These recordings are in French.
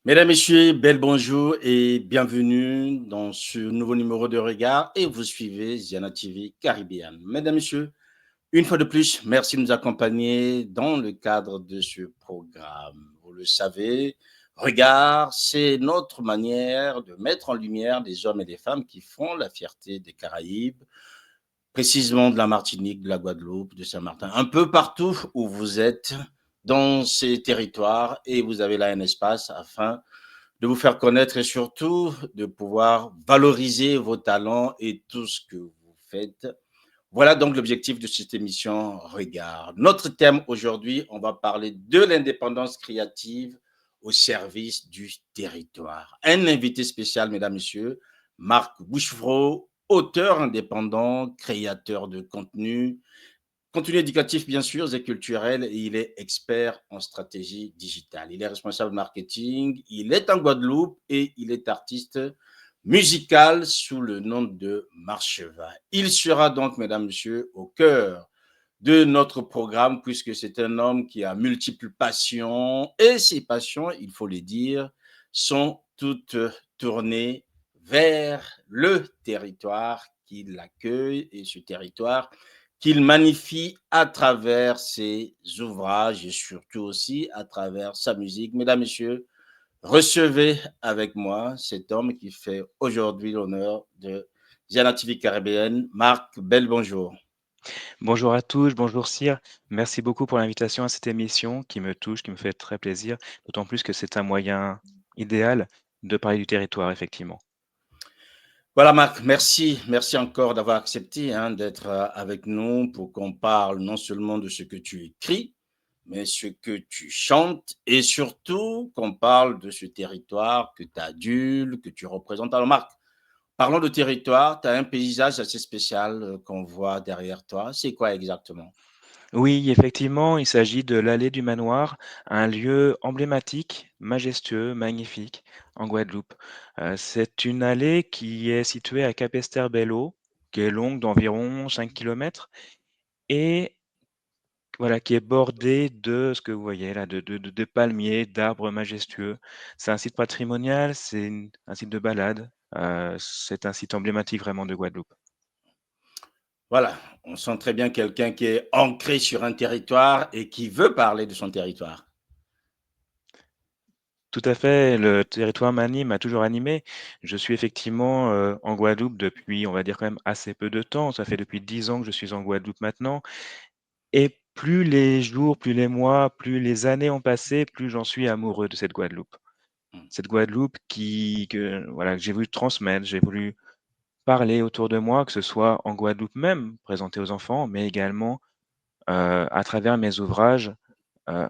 Mesdames, Messieurs, bel bonjour et bienvenue dans ce nouveau numéro de Regard et vous suivez Ziana TV Caribbean. Mesdames, Messieurs, une fois de plus, merci de nous accompagner dans le cadre de ce programme. Vous le savez, Regard, c'est notre manière de mettre en lumière des hommes et des femmes qui font la fierté des Caraïbes, précisément de la Martinique, de la Guadeloupe, de Saint-Martin, un peu partout où vous êtes dans ces territoires et vous avez là un espace afin de vous faire connaître et surtout de pouvoir valoriser vos talents et tout ce que vous faites. Voilà donc l'objectif de cette émission Regard. Notre thème aujourd'hui, on va parler de l'indépendance créative au service du territoire. Un invité spécial, mesdames, messieurs, Marc Bouchevreau, auteur indépendant, créateur de contenu éducatif, bien sûr, et culturel, et il est expert en stratégie digitale. Il est responsable marketing, il est en Guadeloupe et il est artiste musical sous le nom de Marcheva. Il sera donc, mesdames, messieurs, au cœur de notre programme, puisque c'est un homme qui a multiples passions, et ses passions, il faut le dire, sont toutes tournées vers le territoire qui l'accueille et ce territoire qu'il magnifie à travers ses ouvrages et surtout aussi à travers sa musique. Mesdames, Messieurs, recevez avec moi cet homme qui fait aujourd'hui l'honneur de Ziana TV caribéenne, Marc Bel, bonjour. Bonjour à tous, bonjour Cyr. Merci beaucoup pour l'invitation à cette émission qui me touche, qui me fait très plaisir, d'autant plus que c'est un moyen idéal de parler du territoire, effectivement. Voilà Marc, merci encore d'avoir accepté d'être avec nous pour qu'on parle non seulement de ce que tu écris, mais ce que tu chantes et surtout qu'on parle de ce territoire que tu adules, que tu représentes. Alors Marc, parlons de territoire, tu as un paysage assez spécial qu'on voit derrière toi. C'est quoi exactement? Oui, effectivement, il s'agit de l'allée du Manoir, un lieu emblématique, majestueux, magnifique en Guadeloupe. C'est une allée qui est située à Capesterre-Belle-Eau, qui est longue d'environ 5 kilomètres et voilà, qui est bordée de ce que vous voyez là, de palmiers, d'arbres majestueux. C'est un site patrimonial, c'est un site de balade. C'est un site emblématique vraiment de Guadeloupe. Voilà, on sent très bien quelqu'un qui est ancré sur un territoire et qui veut parler de son territoire. Tout à fait, le territoire m'anime, m'a toujours animé. Je suis effectivement en Guadeloupe depuis, on va dire quand même assez peu de temps. Ça fait depuis 10 ans que je suis en Guadeloupe maintenant. Et plus les jours, plus les mois, plus les années ont passé, plus j'en suis amoureux de cette Guadeloupe. Cette Guadeloupe voilà, que j'ai voulu transmettre, j'ai voulu parler autour de moi, que ce soit en Guadeloupe même, présenter aux enfants, mais également à travers mes ouvrages. euh,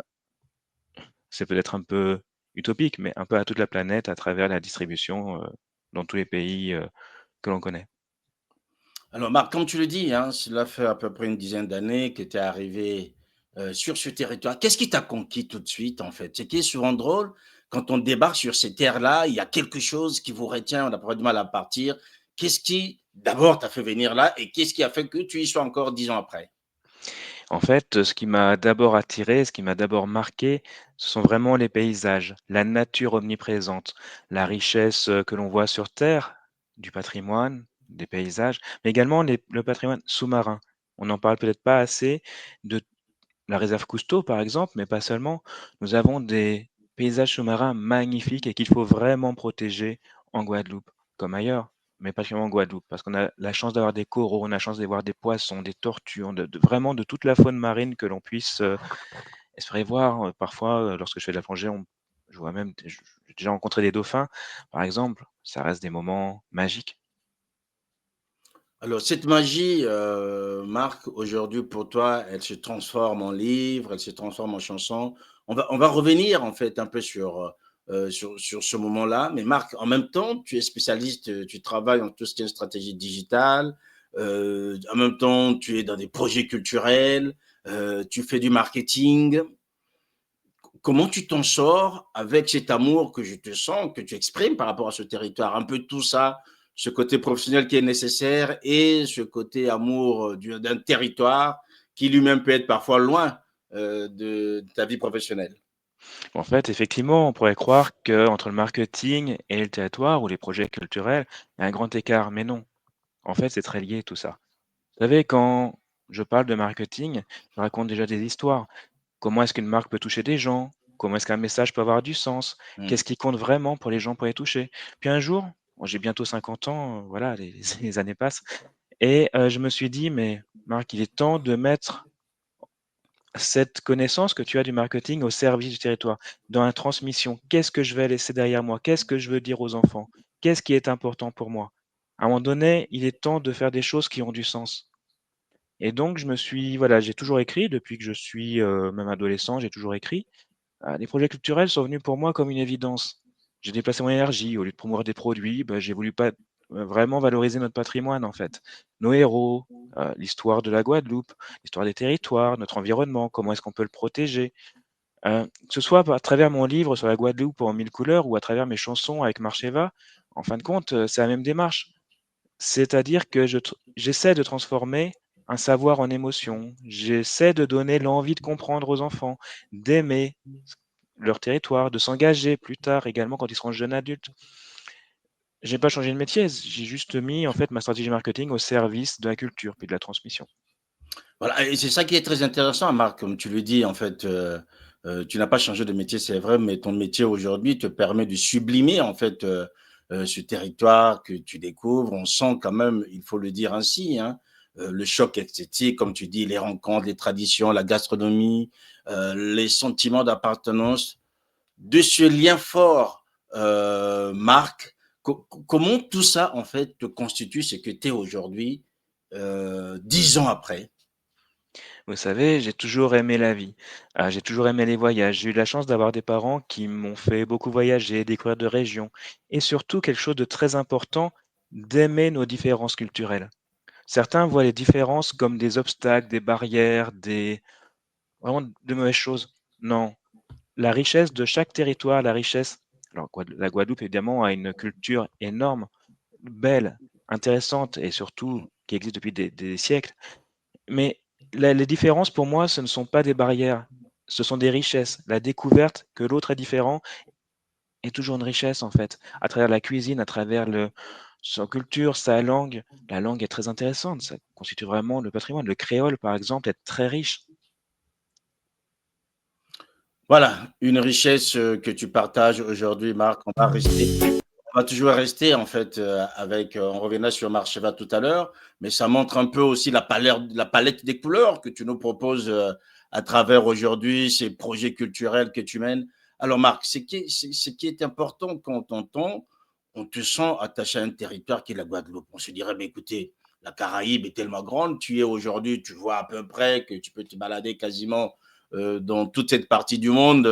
c'est peut-être un peu utopique, mais un peu à toute la planète, à travers la distribution dans tous les pays que l'on connaît. Alors, Marc, comme tu le dis, cela fait à peu près une dizaine d'années que tu es arrivé sur ce territoire. Qu'est-ce qui t'a conquis tout de suite, en fait? Ce qui est souvent drôle, quand on débarque sur ces terres-là, il y a quelque chose qui vous retient, on n'a pas du mal à partir. Qu'est-ce qui, d'abord, t'a fait venir là et qu'est-ce qui a fait que tu y sois encore 10 ans après? En fait, ce qui m'a d'abord attiré, ce qui m'a d'abord marqué, ce sont vraiment les paysages, la nature omniprésente, la richesse que l'on voit sur Terre, du patrimoine, des paysages, mais également le patrimoine sous-marin. On n'en parle peut-être pas assez de la réserve Cousteau, par exemple, mais pas seulement. Nous avons des paysages sous-marins magnifiques et qu'il faut vraiment protéger en Guadeloupe, comme ailleurs, mais particulièrement en Guadeloupe, parce qu'on a la chance d'avoir des coraux, on a la chance de voir des poissons, des tortues, vraiment de toute la faune marine que l'on puisse espérer voir. Parfois, lorsque je fais de la plongée, je vois même, j'ai déjà rencontré des dauphins, par exemple. Ça reste des moments magiques. Alors, cette magie, Marc, aujourd'hui pour toi, elle se transforme en livre, elle se transforme en chanson. On va revenir en fait un peu sur ce moment-là. Mais Marc, en même temps, tu es spécialiste, tu travailles en tout ce qui est stratégie digitale. En même temps, tu es dans des projets culturels, tu fais du marketing. Comment tu t'en sors avec cet amour que je te sens, que tu exprimes par rapport à ce territoire? Un peu tout ça, ce côté professionnel qui est nécessaire et ce côté amour d'un territoire qui lui-même peut être parfois loin de ta vie professionnelle. En fait, effectivement, on pourrait croire qu'entre le marketing et le territoire ou les projets culturels, il y a un grand écart, mais non. En fait, c'est très lié tout ça. Vous savez, quand je parle de marketing, je raconte déjà des histoires. Comment est-ce qu'une marque peut toucher des gens? Comment est-ce qu'un message peut avoir du sens? Hmm. Qu'est-ce qui compte vraiment pour les gens pour les toucher? Puis un jour, bon, j'ai bientôt 50 ans, voilà, les années passent, et je me suis dit, mais Marc, il est temps de mettre cette connaissance que tu as du marketing au service du territoire, dans la transmission. Qu'est-ce que je vais laisser derrière moi? Qu'est-ce que je veux dire aux enfants? Qu'est-ce qui est important pour moi? À un moment donné, il est temps de faire des choses qui ont du sens. Et donc, voilà, j'ai toujours écrit depuis que je suis même adolescent, j'ai toujours écrit. Les projets culturels sont venus pour moi comme une évidence. J'ai déplacé mon énergie. Au lieu de promouvoir des produits, bah, j'ai voulu pas vraiment valoriser notre patrimoine, en fait. Nos héros, l'histoire de la Guadeloupe, l'histoire des territoires, notre environnement, comment est-ce qu'on peut le protéger. Que ce soit à travers mon livre sur la Guadeloupe en mille couleurs ou à travers mes chansons avec Marcheva, en fin de compte, c'est la même démarche. C'est-à-dire que j'essaie de transformer un savoir en émotion. J'essaie de donner l'envie de comprendre aux enfants, d'aimer leur territoire, de s'engager plus tard également quand ils seront jeunes adultes. J'ai pas changé de métier, j'ai juste mis en fait ma stratégie marketing au service de la culture puis de la transmission. Voilà, et c'est ça qui est très intéressant, Marc, comme tu le dis, en fait, tu n'as pas changé de métier, c'est vrai, mais ton métier aujourd'hui te permet de sublimer, en fait, ce territoire que tu découvres. On sent quand même, il faut le dire ainsi, hein, le choc esthétique, comme tu dis, les rencontres, les traditions, la gastronomie, les sentiments d'appartenance, de ce lien fort, Marc. Comment tout ça, en fait, te constitue ce que tu es aujourd'hui, 10 ans après? Vous savez, j'ai toujours aimé la vie, j'ai toujours aimé les voyages. J'ai eu la chance d'avoir des parents qui m'ont fait beaucoup voyager, découvrir de régions et surtout quelque chose de très important, d'aimer nos différences culturelles. Certains voient les différences comme des obstacles, des barrières, des vraiment de mauvaises choses. Non, la richesse de chaque territoire, la richesse alors la Guadeloupe évidemment a une culture énorme, belle, intéressante et surtout qui existe depuis des siècles. Mais les différences pour moi, ce ne sont pas des barrières, ce sont des richesses. La découverte que l'autre est différent est toujours une richesse en fait. À travers la cuisine, à travers sa culture, sa langue. La langue est très intéressante, ça constitue vraiment le patrimoine. Le créole par exemple est très riche. Voilà, une richesse que tu partages aujourd'hui, Marc. On va toujours rester en fait avec, on reviendra sur Marcheva tout à l'heure, mais ça montre un peu aussi la palette des couleurs que tu nous proposes à travers aujourd'hui ces projets culturels que tu mènes. Alors Marc, ce qui est important quand on t'entend, on te sent attaché à un territoire qui est la Guadeloupe. On se dirait, mais écoutez, la Caraïbe est tellement grande, tu es aujourd'hui, tu vois à peu près que tu peux te balader quasiment dans toute cette partie du monde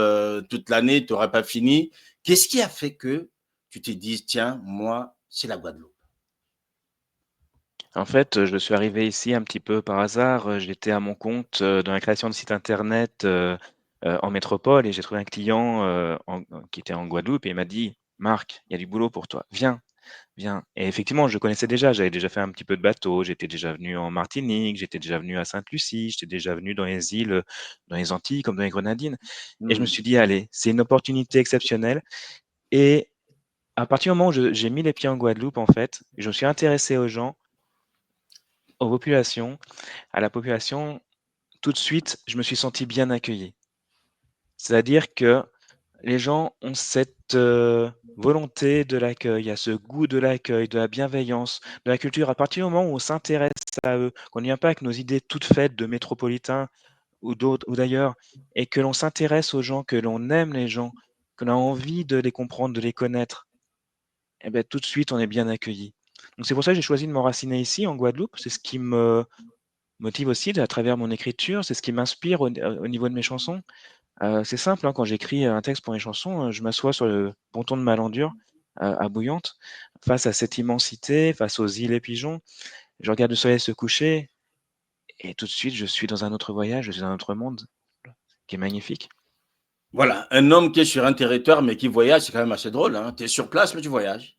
toute l'année, tu n'aurais pas fini. Qu'est-ce qui a fait que tu te dis, tiens, moi, c'est la Guadeloupe? En fait, je suis arrivé ici un petit peu par hasard, j'étais à mon compte, dans la création de sites internet, en métropole et j'ai trouvé un client, qui était en Guadeloupe et il m'a dit: «Marc, il y a du boulot pour toi, viens, viens» et effectivement, je connaissais déjà, j'avais déjà fait un petit peu de bateau, j'étais déjà venu en Martinique, j'étais déjà venu à Sainte-Lucie, j'étais déjà venu dans les îles, dans les Antilles comme dans les Grenadines et je me suis Hmm. dit: «Allez, c'est une opportunité exceptionnelle» et à partir du moment où j'ai mis les pieds en Guadeloupe, en fait, je me suis intéressé aux gens, aux populations, à la population, tout de suite, je me suis senti bien accueilli. C'est-à-dire que les gens ont cette, volonté de l'accueil, il y a ce goût de l'accueil, de la bienveillance, de la culture. À partir du moment où on s'intéresse à eux, qu'on ne vient pas avec nos idées toutes faites de métropolitains ou d'autres ou d'ailleurs et que l'on s'intéresse aux gens, que l'on aime les gens, qu'on a envie de les comprendre, de les connaître et beh, tout de suite, on est bien accueilli. Donc c'est pour ça que j'ai choisi de m'enraciner ici, en Guadeloupe. C'est ce qui me motive aussi à travers mon écriture, c'est ce qui m'inspire au niveau de mes chansons. C'est simple, hein, quand j'écris un texte pour mes chansons, je m'assois sur le ponton de Malandure, à Bouillante, face à cette immensité, face aux îles et pigeons. Je regarde le soleil se coucher et tout de suite, je suis dans un autre voyage, je suis dans un autre monde qui est magnifique. Voilà, un homme qui est sur un territoire mais qui voyage, c'est quand même assez drôle. Hein. Tu es sur place, mais tu voyages.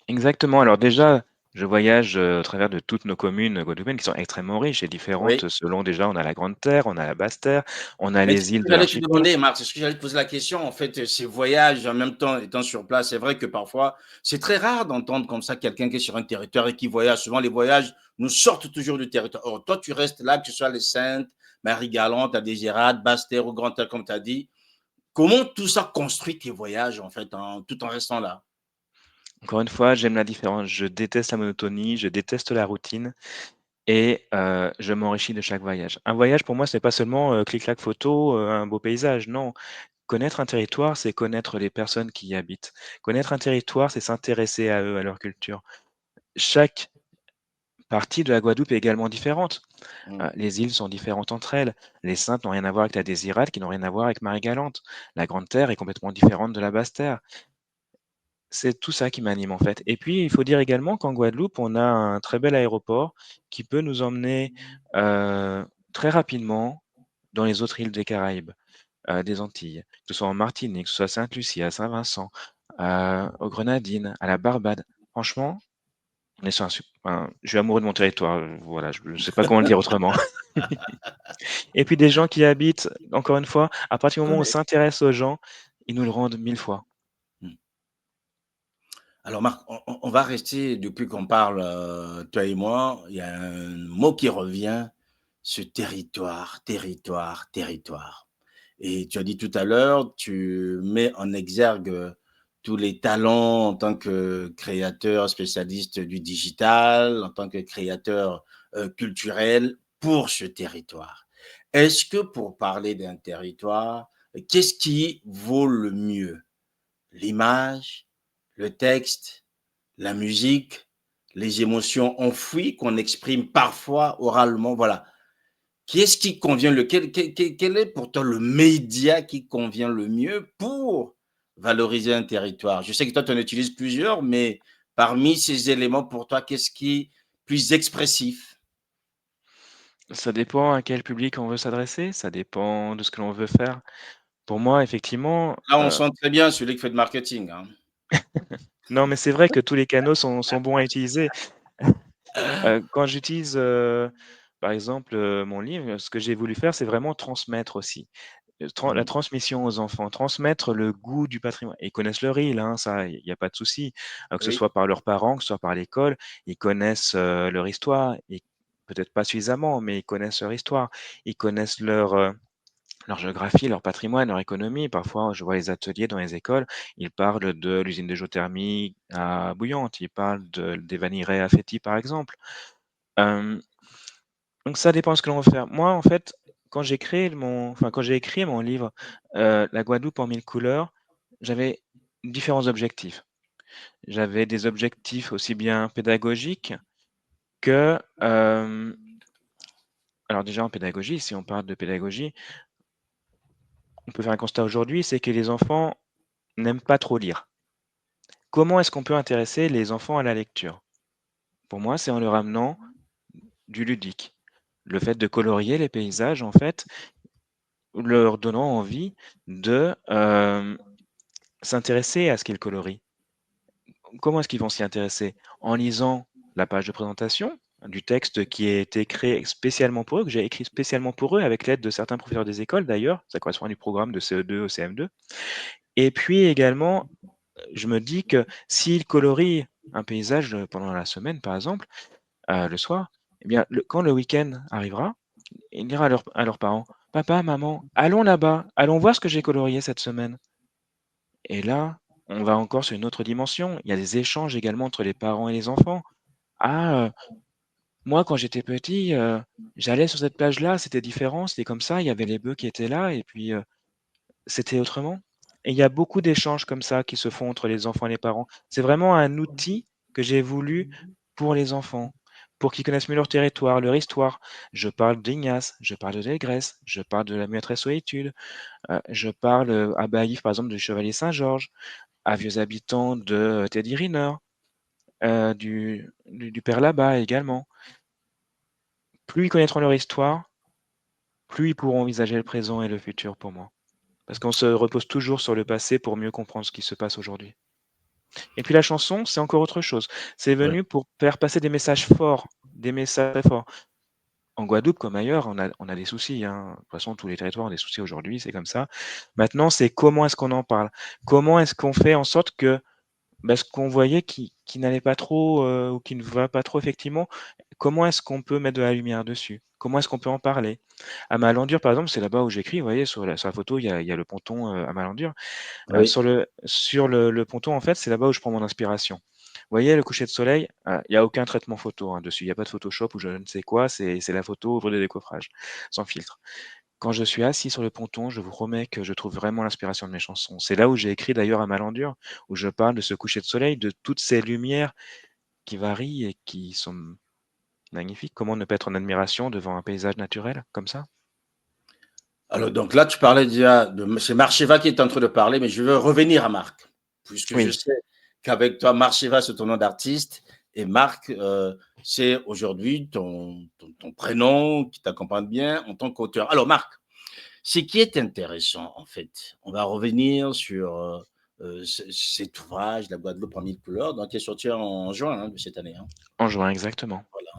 Exactement. Alors déjà, Je voyage, au travers de toutes nos communes guadeloupéennes qui sont extrêmement riches et différentes Oui. selon déjà on a la Grande Terre, on a la Basse Terre, on a Mais c'est les ce îles que de j'allais te l'archipel. demander, Marc, c'est ce que j'allais te poser la question. En fait, ces voyages, en même temps étant sur place, c'est vrai que parfois, c'est très rare d'entendre comme ça quelqu'un qui est sur un territoire et qui voyage. Souvent, les voyages nous sortent toujours du territoire. Or, toi, tu restes là, que ce soit les Saintes, Marie-Galante, Adégérade, Basse-Terre ou Grande-Terre, comme tu as dit. Comment tout ça construit tes voyages, en fait, tout en restant là? Encore une fois, j'aime la différence. Je déteste la monotonie, je déteste la routine et je m'enrichis de chaque voyage. Un voyage pour moi, c'est pas seulement, clic-clac photo, un beau paysage, non. Connaître un territoire, c'est connaître les personnes qui y habitent. Connaître un territoire, c'est s'intéresser à eux, à leur culture. Chaque partie de la Guadeloupe est également différente. Mm. Les îles sont différentes entre elles. Les Saintes n'ont rien à voir avec la Désirade, qui n'ont rien à voir avec Marie-Galante. La Grande Terre est complètement différente de la Basse Terre. C'est tout ça qui m'anime, en fait. Et puis, il faut dire également qu'en Guadeloupe, on a un très bel aéroport qui peut nous emmener, très rapidement dans les autres îles des Caraïbes, des Antilles, que ce soit en Martinique, que ce soit à Sainte-Lucie, à Saint-Vincent, aux Grenadines, à la Barbade. Franchement, on est sur je suis amoureux de mon territoire, voilà, je ne sais pas comment le dire autrement. Et puis des gens qui y habitent, encore une fois, à partir du moment où on Ouais. s'intéresse aux gens, ils nous le rendent 1000 fois. Mm. Alors, Marc, on va rester, depuis qu'on parle, toi et moi, il y a un mot qui revient, ce territoire, territoire, territoire. Et tu as dit tout à l'heure, tu mets en exergue tous les talents en tant que créateur spécialiste du digital, en tant que créateur culturel pour ce territoire. Est-ce que pour parler d'un territoire, qu'est-ce qui vaut le mieux? L'image, le texte, la musique, les émotions enfouies qu'on exprime parfois oralement, voilà. Qu'est-ce qui convient quel est pour toi le média qui convient le mieux pour valoriser un territoire? Je sais que toi, tu en utilises plusieurs, mais parmi ces éléments, pour toi, qu'est-ce qui est plus expressif? Ça dépend à quel public on veut s'adresser, ça dépend de ce que l'on veut faire. Pour moi, effectivement, Là, on sent très bien celui qui fait de marketing, hein. non, mais c'est vrai que tous les canaux sont bons à utiliser. Quand j'utilise, par exemple, mon livre, ce que j'ai voulu faire, c'est vraiment transmettre aussi. La Mmh. transmission aux enfants, transmettre le goût du patrimoine. Ils connaissent le riz, hein, ça, il y a pas de souci. Que ce Oui, soit par leurs parents, que ce soit par l'école, ils connaissent, leur histoire et peut-être pas suffisamment, mais ils connaissent leur histoire. Ils connaissent leur géographie, leur patrimoine, leur économie. Parfois, je vois les ateliers dans les écoles, ils parlent de l'usine de géothermie à Bouillante, ils parlent des vanilleries à Féty, par exemple. Hem, donc ça dépend de ce que l'on veut faire. Moi, en fait, quand j'ai écrit mon livre, La Guadeloupe en 1000 couleurs, j'avais différents objectifs. J'avais des objectifs aussi bien pédagogiques que, alors déjà en pédagogie, si on parle de pédagogie, on peut faire un constat aujourd'hui, c'est que les enfants n'aiment pas trop lire. Comment est-ce qu'on peut intéresser les enfants à la lecture? Pour moi, c'est en leur amenant du ludique. Le fait de colorier les paysages, en fait, leur donnant envie de, s'intéresser à ce qu'ils colorient. Comment est-ce qu'ils vont s'y intéresser? En lisant la page de présentation, du texte qui a été créé spécialement pour eux, que j'ai écrit spécialement pour eux avec l'aide de certains professeurs des écoles d'ailleurs, ça correspond du programme de CE2 au CM2. Et puis également, je me dis que s'ils colorient un paysage, pendant la semaine par exemple, le soir, eh bien quand le week-end arrivera, ils diront à leurs parents: «Papa, maman, allons là-bas, allons voir ce que j'ai colorié cette semaine». Et là, on va encore sur une autre dimension. Il y a des échanges également entre les parents et les enfants. «Ah, moi quand j'étais petit, j'allais sur cette plage-là, c'était différent, c'était comme ça, il y avait les bœufs qui étaient là et puis, c'était autrement». Et il y a beaucoup d'échanges comme ça qui se font entre les enfants et les parents. C'est vraiment un outil que j'ai voulu pour les enfants, pour qu'ils connaissent mieux leur territoire, leur histoire. Je parle d'Ignace, je parle de Delgrès, je parle de la Maîtresse Solitude, je parle, à Baillif par exemple du Chevalier Saint-Georges, à Vieux Habitants de Teddy Riner, du Père Labat également. Plus ils connaîtront leur histoire, plus ils pourront envisager le présent et le futur pour moi. Parce qu'on se repose toujours sur le passé pour mieux comprendre ce qui se passe aujourd'hui. Et puis la chanson, c'est encore autre chose. C'est Ouais. venu pour faire passer des messages très forts. En Guadeloupe comme ailleurs, on a des soucis, hein. De toute façon, tous les territoires ont des soucis aujourd'hui, c'est comme ça. Maintenant, c'est comment est-ce qu'on en parle? Comment est-ce qu'on fait en sorte que, bah, ce qu'on voyait qui n'allait pas trop, ou qui ne va pas trop effectivement, comment est-ce qu'on peut mettre de la lumière dessus? Comment est-ce qu'on peut en parler? À Malandur, par exemple, c'est là-bas où j'écris, vous voyez sur la photo, il y a le ponton, à Malandur. Oui. Sur le ponton, en fait, c'est là-bas où je prends mon inspiration. Vous voyez le coucher de soleil? Il y a aucun traitement photo, hein, dessus. Il y a pas de Photoshop ou je ne sais quoi, c'est la photo ouvre de décoffrage, sans filtre. Quand je suis assis sur le ponton, je vous promets que je trouve vraiment l'inspiration de mes chansons. C'est là où j'ai écrit d'ailleurs à Malandur, où je parle de ce coucher de soleil, de toutes ces lumières qui varient et qui sont magnifiques. Comment ne pas être en admiration devant un paysage naturel comme ça? Alors, donc là, tu parlais déjà de. C'est Marcheva qui est en train de parler, mais je veux revenir à Marc, puisque je Oui, sais qu'avec toi, Marcheva, c'est ton nom d'artiste, et Marc, c'est aujourd'hui ton prénom qui t'accompagne bien en tant qu'auteur. Alors, Marc, ce qui est intéressant, en fait, on va revenir sur cet ouvrage, La Guadeloupe en mille couleurs, donc qui est sorti en juin de cette année. Hein. en juin, exactement, Voilà,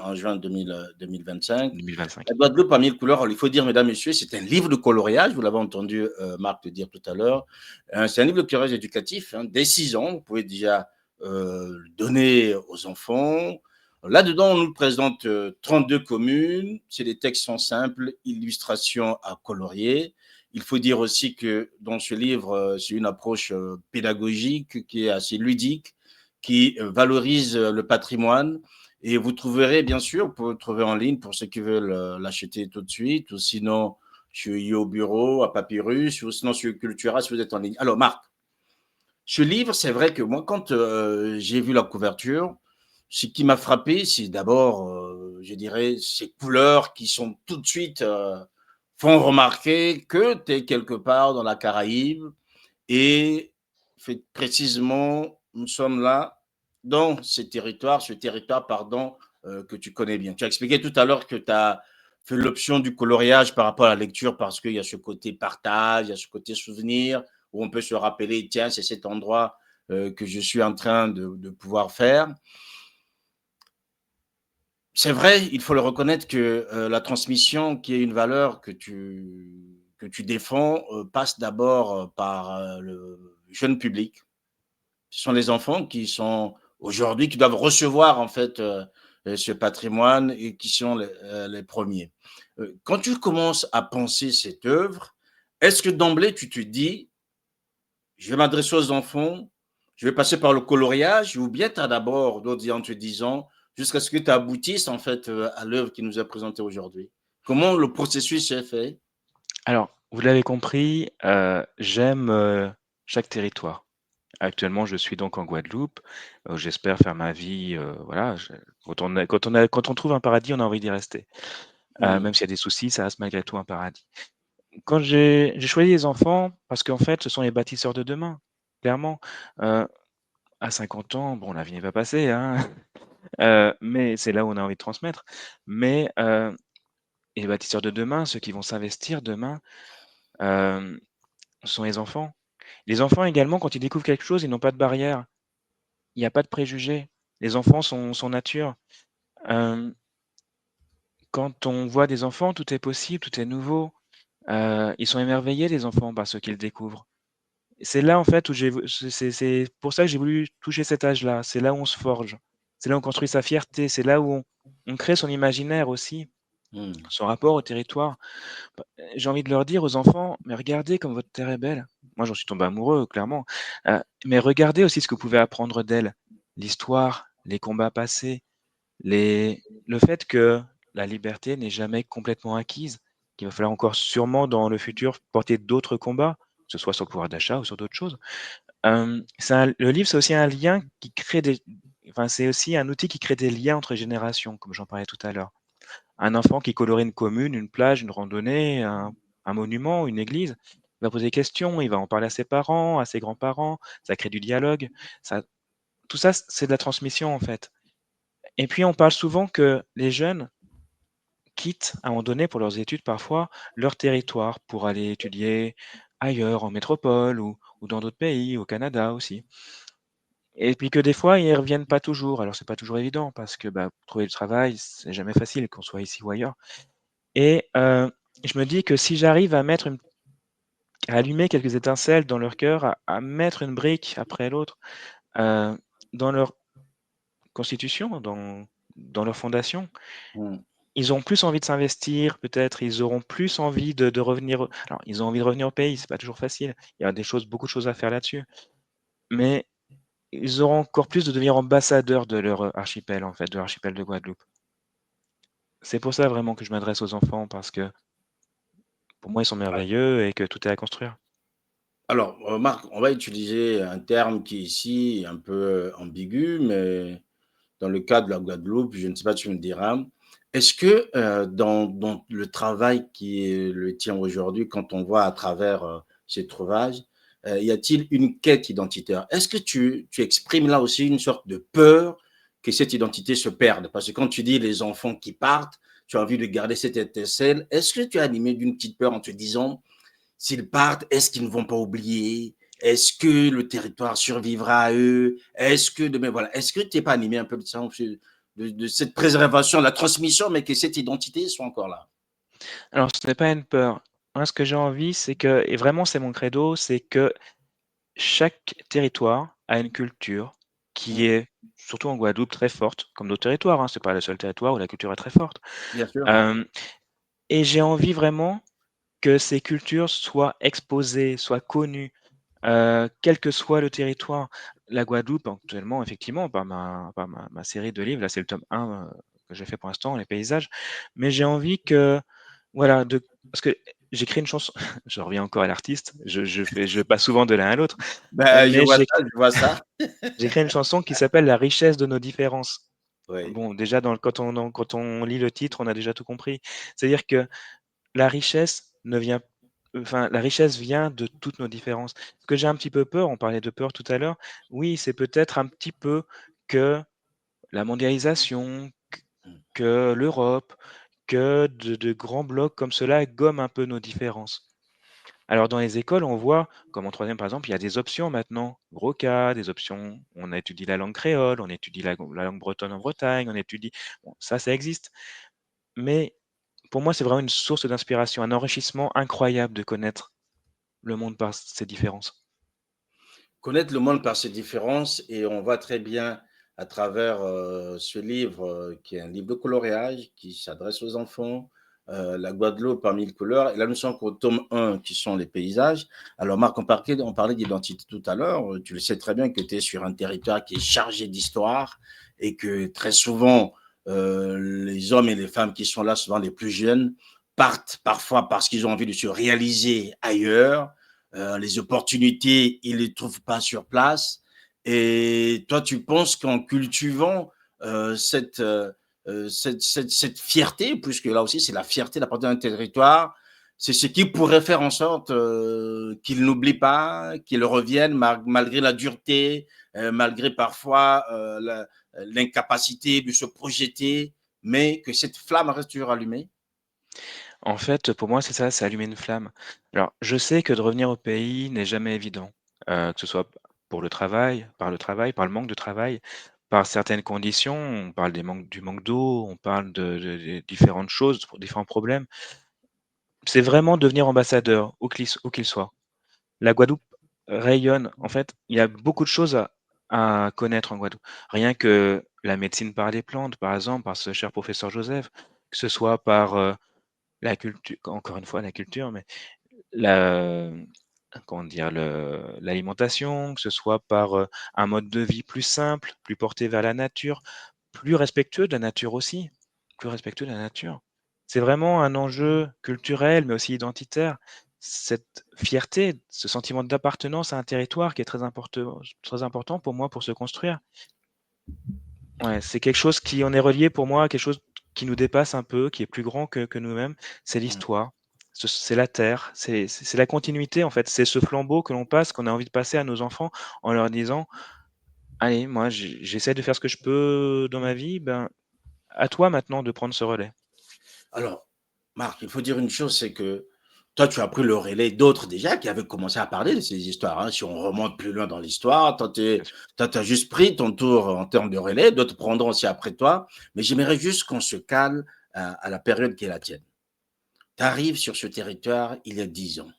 en juin 2025. 2025. La Guadeloupe en mille couleurs, il faut dire, mesdames, messieurs, c'est un livre de coloriage, vous l'avez entendu Marc le dire tout à l'heure. C'est un livre de coloriage éducatif, hein, dès 6 ans, vous pouvez déjà le donner aux enfants. Là-dedans, on nous présente 32 communes, c'est des textes sont simples, illustrations à colorier. Il faut dire aussi que dans ce livre, c'est une approche pédagogique qui est assez ludique, qui valorise le patrimoine. Et vous trouverez, bien sûr, vous pouvez le trouver en ligne pour ceux qui veulent l'acheter tout de suite, ou sinon sur Yo Bureau, à Papyrus, ou sinon sur Cultura si vous êtes en ligne. Alors, Marc, ce livre, c'est vrai que moi, quand j'ai vu la couverture, ce qui m'a frappé, c'est d'abord, je dirais, ces couleurs qui sont tout de suite font remarquer que tu es quelque part dans la Caraïbe et fait précisément, nous sommes là dans ce territoire, pardon, que tu connais bien. Tu as expliqué tout à l'heure que tu as fait l'option du coloriage par rapport à la lecture parce qu'il y a ce côté partage, il y a ce côté souvenir où on peut se rappeler, tiens, c'est cet endroit que je suis en train de pouvoir faire. C'est vrai, il faut le reconnaître que la transmission, qui est une valeur que tu défends, passe d'abord par le jeune public. Ce sont les enfants qui sont aujourd'hui, qui doivent recevoir en fait ce patrimoine et qui sont les premiers. Quand tu commences à penser cette œuvre, est-ce que d'emblée tu te dis, je vais m'adresser aux enfants, je vais passer par le coloriage, ou bien tu as d'abord d'autres en te disant, jusqu'à ce que tu aboutisses en fait à l'œuvre qui nous est présentée aujourd'hui. Comment le processus s'est fait? Alors, vous l'avez compris, j'aime, chaque territoire. Actuellement, je suis donc en Guadeloupe, j'espère faire ma vie, voilà, quand on trouve un paradis, on a envie d'y rester. Hmm. Même s'il y a des soucis, ça reste malgré tout un paradis. Quand j'ai choisi les enfants parce qu'en fait, ce sont les bâtisseurs de demain, clairement. Heu, à 50 ans, bon, la vie n'est pas passée, hein, mais c'est là où on a envie de transmettre. Mais, et les bâtisseurs de demain, ceux qui vont s'investir demain, hem, sont les enfants. Les enfants également, quand ils découvrent quelque chose, ils n'ont pas de barrière. Il y a pas de préjugés. Les enfants sont nature. Hem, quand on voit des enfants, tout est possible, tout est nouveau. Ils sont émerveillés les enfants par ce qu'ils découvrent. C'est là en fait où j'ai vou c'est pour ça que j'ai voulu toucher cet âge-là. C'est là où on se forge. C'est là où on construit sa fierté. C'est là où on crée son imaginaire aussi, Hmm. son rapport au territoire. Bah, j'ai envie de leur dire aux enfants: «Mais regardez comme votre terre est belle». Moi, j'en suis tombé amoureux, clairement. Mais regardez aussi ce que vous pouvez apprendre d'elle. L'histoire, les combats passés, le fait que la liberté n'est jamais complètement acquise, qu'il va falloir encore sûrement dans le futur porter d'autres combats, que ce soit sur le pouvoir d'achat ou sur d'autres choses. Le livre, c'est aussi un lien qui crée des enfin, c'est aussi un outil qui crée des liens entre générations, comme j'en parlais tout à l'heure. Un enfant qui colorie une commune, une plage, une randonnée, un monument, une église, il va poser des questions, il va en parler à ses parents, à ses grands-parents, ça crée du dialogue, ça tout ça, c'est de la transmission, en fait. Et puis on parle souvent que les jeunes quittent, à un moment donné, pour leurs études parfois, leur territoire pour aller étudier ailleurs, en métropole ou dans d'autres pays, au Canada aussi. et puis que des fois, ils reviennent pas toujours. Alors c'est pas toujours évident parce que, bah, trouver du travail, c'est jamais facile, qu'on soit ici ou ailleurs et je me dis que si j'arrive à allumer quelques étincelles dans leur cœur, à mettre une brique après l'autre, heu, dans leur constitution, dans leur fondation, Mm. ils auront plus envie de s'investir, peut-être, ils auront plus envie de revenir alors ils ont envie de revenir au pays, c'est pas toujours facile. Il y a beaucoup de choses à faire là-dessus, mais ils auront encore plus de devenir ambassadeurs de leur, archipel, en fait, de l'archipel de Guadeloupe. C'est pour ça vraiment que je m'adresse aux enfants parce que pour moi, ils sont merveilleux et que tout est à construire. Alors, Marc, on va utiliser un terme qui est ici un peu ambigu, mais dans le cas de la Guadeloupe, je ne sais pas, tu me diras, est-ce que dans le travail qui est le tien aujourd'hui, quand on voit à travers ces trouvages, y a-t-il une quête identitaire? Est-ce que tu exprimes là aussi une sorte de peur que cette identité se perde? Parce que quand tu dis les enfants qui partent, tu as envie de garder cette étincelle. Est-ce que tu es animé d'une petite peur en te disant, s'ils partent, est-ce qu'ils ne vont pas oublier? Est-ce que le territoire survivra à eux? Est-ce que demain, voilà, est-ce que tu n'es pas animé un peu de, ça, de cette préservation, de la transmission, mais que cette identité soit encore là? Alors ce n'est pas une peur. Moi, ce que j'ai envie, c'est que et vraiment c'est mon credo, c'est que chaque territoire a une culture qui Mmh. est, surtout en Guadeloupe, très forte, comme d'autres territoires, hein, c'est pas le seul territoire où la culture est très forte. Bien sûr. Hem et j'ai envie vraiment que ces cultures soient exposées, soient connues, quel que soit le territoire. La Guadeloupe, actuellement, effectivement, par ma série de livres, là, c'est le tome 1, que j'ai fait pour l'instant, les paysages, mais j'ai envie que, voilà, parce que j'écris une chanson je reviens encore à l'artiste, je passe souvent de l'un à l'autre, Ben, je mais vois ça, je vois ça. j'écris une chanson qui s'appelle «La richesse de nos différences». Oui. Bon, déjà, quand on lit le titre, on a déjà tout compris. C'est-à-dire que la richesse ne vient enfin, la richesse vient de toutes nos différences. Ce que j'ai un petit peu peur, on parlait de peur tout à l'heure, oui, c'est peut-être un petit peu que la mondialisation, que l'Europe, que de grands blocs comme cela gomment un peu nos différences. Alors dans les écoles, on voit, comme en troisième par exemple, il y a des options maintenant, Broca, des options, on étudie la langue créole, on étudie la langue bretonne en Bretagne, on étudie, bon, ça existe. Mais pour moi, c'est vraiment une source d'inspiration, un enrichissement incroyable de connaître le monde par ses différences. Connaître le monde par ses différences, et on voit très bien à travers ce livre, qui est un livre de coloriage, qui s'adresse aux enfants, la Guadeloupe par mille couleurs, et là nous sommes qu'au tome 1, qui sont les paysages. Alors Marc, on parlait d'identité tout à l'heure, tu le sais très bien que tu es sur un territoire qui est chargé d'histoire, et que très souvent, les hommes et les femmes qui sont là, souvent les plus jeunes, partent parfois parce qu'ils ont envie de se réaliser ailleurs, les opportunités, ils ne les trouvent pas sur place. Et toi, tu penses qu'en cultivant cette fierté, puisque là aussi, c'est la fierté d'appartenir à un territoire, c'est ce qui pourrait faire en sorte qu'ils n'oublient pas, qu'ils reviennent malgré la dureté, malgré parfois l'incapacité de se projeter, mais que cette flamme reste toujours allumée. En fait, pour moi, c'est ça, c'est allumer une flamme. Alors, je sais que de revenir au pays n'est jamais évident, que ce soit pour le travail, par le manque de travail, par certaines conditions. On parle du manque d'eau, on parle de différentes choses, pour différents problèmes. C'est vraiment devenir ambassadeur, où qu'il soit. La Guadeloupe rayonne. En fait, il y a beaucoup de choses à connaître en Guadeloupe. Rien que la médecine par les plantes, par exemple, par ce cher professeur Joseph, que ce soit par, la culture, encore une fois la culture, mais la comment dire? L'alimentation, que ce soit par, un mode de vie plus simple, plus porté vers la nature, plus respectueux de la nature aussi, plus respectueux de la nature. C'est vraiment un enjeu culturel, mais aussi identitaire. Cette fierté, ce sentiment d'appartenance à un territoire qui est très important pour moi pour se construire. Ouais, c'est quelque chose qui on est relié pour moi à quelque chose qui nous dépasse un peu, qui est plus grand que nous-mêmes. C'est l'histoire, c'est la terre, c'est la continuité en fait. C'est ce flambeau que l'on passe, qu'on a envie de passer à nos enfants en leur disant: «Allez, moi j'essaie de faire ce que je peux dans ma vie, ben, à toi maintenant de prendre ce relais». Alors, Marc, il faut dire une chose, c'est que toi, tu as pris le relais d'autres déjà qui avaient commencé à parler de ces histoires, hein. Si on remonte plus loin dans l'histoire, toi, tu Bien sûr. as juste pris ton tour en termes de relais, d'autres prendront aussi après toi. Mais j'aimerais juste qu'on se cale à la période qui est la tienne. Tu arrives sur ce territoire il y a 10 ans.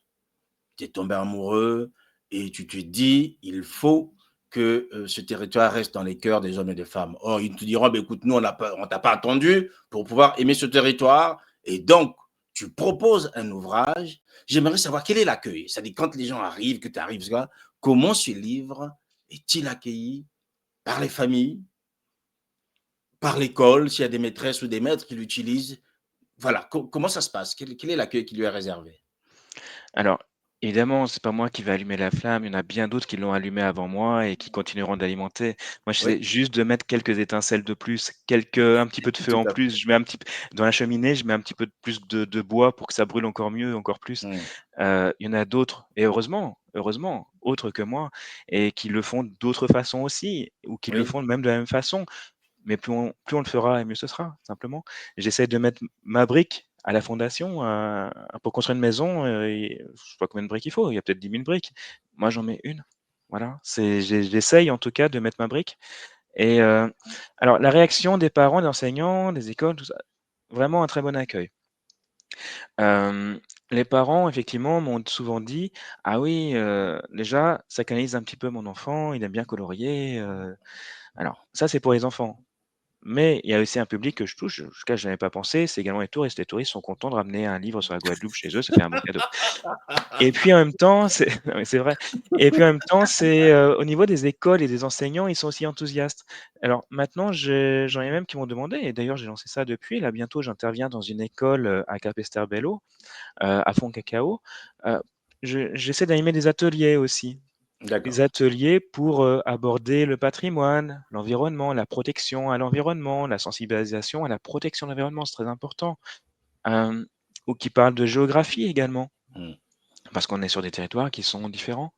Tu es tombé amoureux et tu te dis, il faut que ce territoire reste dans les cœurs des hommes et des femmes. Or, ils te diront, bah, écoute, nous, on ne t'a pas attendu pour pouvoir aimer ce territoire. Et donc, tu proposes un ouvrage. J'aimerais savoir quel est l'accueil. C'est-à-dire, quand les gens arrivent, que tu arrives là, comment ce livre est-il accueilli par les familles, par l'école, s'il y a des maîtresses ou des maîtres qui l'utilisent. Voilà, comment ça se passe? Quel est l'accueil qui lui est réservé? Alors, évidemment, c'est pas moi qui vais allumer la flamme, il y en a bien d'autres qui l'ont allumée avant moi et qui continueront d'alimenter. Moi, Oui, j'essaie juste de mettre quelques étincelles de plus, un petit peu de feu tout en à plus. fait. Je mets un petit p Dans la cheminée, je mets un petit peu de plus de bois pour que ça brûle encore mieux, encore plus. Mmh. Il y en a d'autres et heureusement, autres que moi et qui le font d'autres façons aussi ou qui le Oui, font même de la même façon. Mais plus on le fera et mieux ce sera, simplement. J'essaie de mettre ma brique à la fondation, pour construire une maison, et je sais pas combien de briques il faut, il y a peut-être 10 000 briques. Moi, j'en mets une. Voilà, j'essaye en tout cas de mettre ma brique et alors la réaction des parents, des enseignants, des écoles, tout ça, vraiment un très bon accueil. Hem, les parents effectivement m'ont souvent dit: «Ah oui, déjà ça canalise un petit peu mon enfant, il aime bien colorier», alors ça c'est pour les enfants. Mais il y a aussi un public que je touche, jusqu'à je n'avais pas pensé, c'est également les touristes. Les touristes sont contents de ramener un livre sur la Guadeloupe chez eux, ça fait un beau cadeau. Et puis en même temps, c'est non mais c'est vrai. Et puis en même temps, au niveau des écoles et des enseignants, ils sont aussi enthousiastes. Alors maintenant, j'en ai même qui m'ont demandé et d'ailleurs j'ai lancé ça depuis, là bientôt j'interviens dans une école, à Capesterre-Belle-Eau, à Fond-Cacao. Heu, j'essaie d'animer des ateliers aussi. Des d'accord. ateliers pour, aborder le patrimoine, l'environnement, la protection à l'environnement, la sensibilisation à la protection de l'environnement, c'est très important. Hem, ou qui parlent de géographie également, Mmh. parce qu'on est sur des territoires qui sont différents.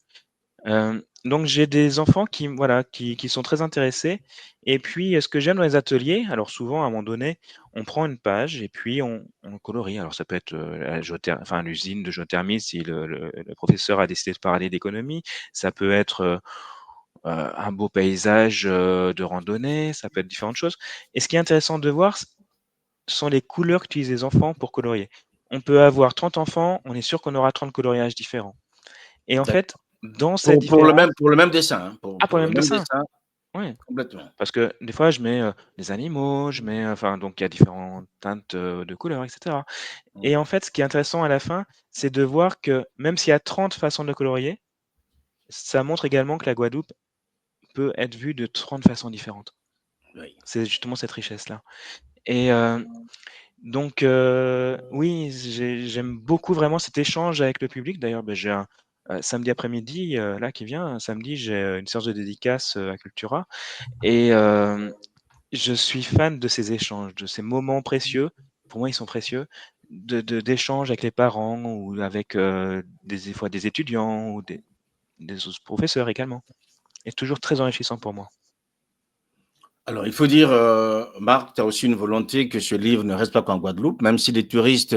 Donc j'ai des enfants voilà, qui sont très intéressés et puis, ce que j'aime dans les ateliers, alors souvent à un moment donné, on prend une page et puis on colorie. Alors ça peut être, la enfin l'usine de géothermie si le professeur a décidé de parler d'économie. Ça peut être, un beau paysage, de randonnée, ça peut être différentes choses et ce qui est intéressant de voir, sont les couleurs qu'utilisent les enfants pour colorier. On peut avoir 30 enfants, on est sûr qu'on aura 30 coloriages différents et en fait, D'accord. dans cette différence Pour le même dessin, hein, pour pour le le même même dessin, dessin, oui, complètement. parce que des fois je mets, des animaux, je mets, enfin donc il y a différentes teintes, de couleurs et cetera Mmh. et en fait, ce qui est intéressant à la fin, c'est de voir que même s'il y a 30 façons de colorier, ça montre également que la Guadeloupe peut être vue de 30 façons différentes. Oui. C'est justement cette richesse-là et donc oui, j'aime beaucoup vraiment cet échange avec le public. D'ailleurs, j'ai un samedi après-midi, là qui vient, samedi, j'ai, une séance de dédicace, à Cultura et je suis fan de ces échanges, de ces moments précieux. Pour moi, ils sont précieux, d'échanges avec les parents ou avec, des fois des étudiants ou des autres professeurs également et toujours très enrichissant pour moi. Alors, il faut dire, Marc, tu as aussi une volonté que ce livre ne reste pas qu'en Guadeloupe, même si les touristes,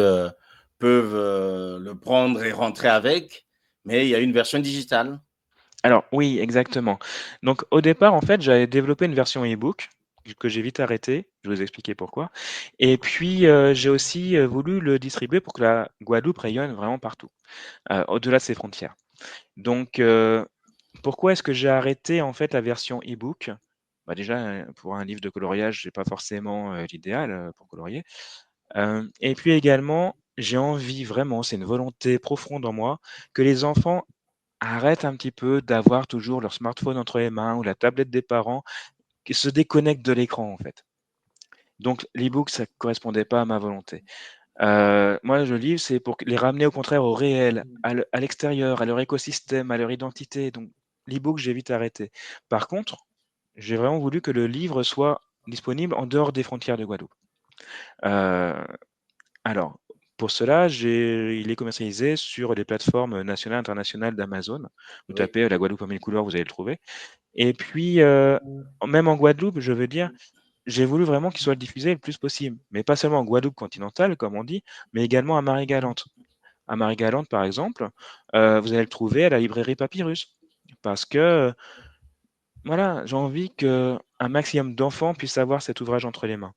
peuvent, le prendre et rentrer avec, mais il y a une version digitale. Alors oui, exactement. Donc au départ, en fait, j'avais développé une version e-book que j'ai vite arrêtée. Je vais vous expliquer pourquoi. Et puis, j'ai aussi, voulu le distribuer pour que la Guadeloupe rayonne vraiment partout, au-delà de ses frontières. Donc, pourquoi est-ce que j'ai arrêté, en fait, la version e-book? Bah, déjà, pour un livre de coloriage, c'est pas forcément, l'idéal, pour colorier. Et puis également, j'ai envie vraiment, c'est une volonté profonde en moi, que les enfants arrêtent un petit peu d'avoir toujours leur smartphone entre les mains ou la tablette des parents, qui se déconnectent de l'écran, en fait. Donc l'e-book, ça correspondait pas à ma volonté. Moi, le livre, c'est pour les ramener au contraire au réel, à l'extérieur, à leur écosystème, à leur identité. Donc l'e-book, j'ai vite arrêté. Par contre, j'ai vraiment voulu que le livre soit disponible en dehors des frontières de Guadeloupe. Heu, alors, pour cela, il est commercialisé sur les plateformes nationales, internationales d'Amazon. Vous Oui. tapez, «La Guadeloupe en 1000 couleurs», vous allez le trouver. Et puis, même en Guadeloupe, je veux dire, j'ai voulu vraiment qu'il soit diffusé le plus possible, mais pas seulement en Guadeloupe continentale, comme on dit, mais également à Marie-Galante. à Marie-Galante, par exemple, vous allez le trouver à la librairie Papyrus. Parce que, voilà, j'ai envie qu'un maximum d'enfants puissent avoir cet ouvrage entre les mains.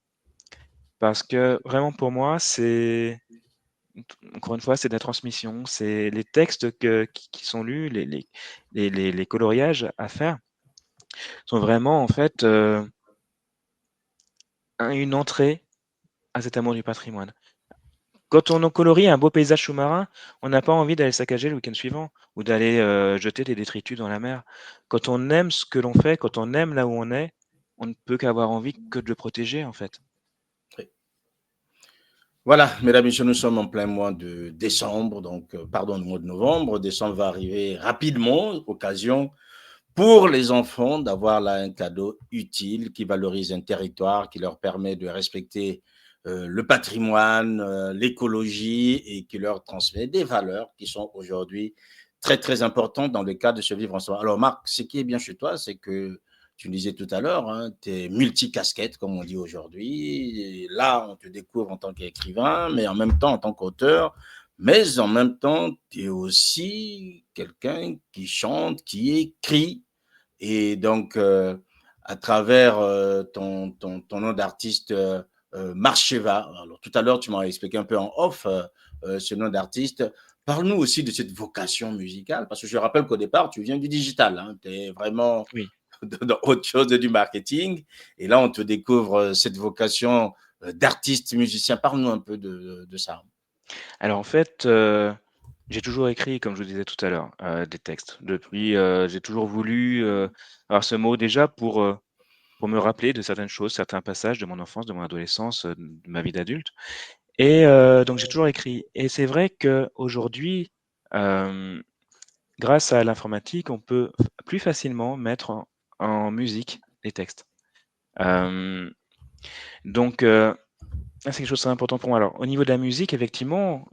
Parce que vraiment pour moi, c'est encore une fois, c'est de la transmission, c'est les textes qui sont lus, les coloriages à faire sont vraiment en fait une entrée à cet amour du patrimoine. Quand on en colorie un beau paysage sous-marin, on n'a pas envie d'aller saccager le week-end suivant ou d'aller jeter des détritus dans la mer. Quand on aime ce que l'on fait, quand on aime là où on ne peut qu'avoir envie que de le protéger en fait. Oui. Voilà, mesdames et messieurs, nous sommes en plein mois de décembre, donc, pardon, le mois de novembre. Décembre va arriver rapidement, occasion pour les enfants d'avoir là un cadeau utile qui valorise un territoire, qui leur permet de respecter le patrimoine, l'écologie et qui leur transmet des valeurs qui sont aujourd'hui très, très importantes dans le cadre de ce vivre ensemble. Alors, Marc, ce qui est bien chez toi, c'est que tu me disais tout à l'heure, hein, tu es multicasquette, comme on dit aujourd'hui. Et là, on te découvre en tant qu'écrivain, mais en même temps en tant qu'auteur. Mais en même temps, tu es aussi quelqu'un qui chante, qui écrit, et donc, à travers ton nom d'artiste, Marcheva. Alors, tout à l'heure, tu m'as expliqué un peu en off ce nom d'artiste. Parle-nous aussi de cette vocation musicale, parce que je rappelle qu'au départ, tu viens du digital. Hein, tu es vraiment Oui. dans autre chose du marketing. Et là, on te découvre cette vocation d'artiste musicien. Parle-nous un peu de ça. Alors en fait, j'ai toujours écrit, comme je vous disais tout à l'heure, des textes. Depuis, j'ai toujours voulu avoir ce mot déjà pour me rappeler de certaines choses, certains passages de mon enfance, de mon adolescence, de ma vie d'adulte. Et donc j'ai toujours écrit. Et c'est vrai qu'aujourd'hui, euh, grâce à l'informatique, on peut plus facilement mettre en musique les textes. Euh, donc, c'est quelque chose de très important pour moi. Alors, au niveau de la musique, effectivement,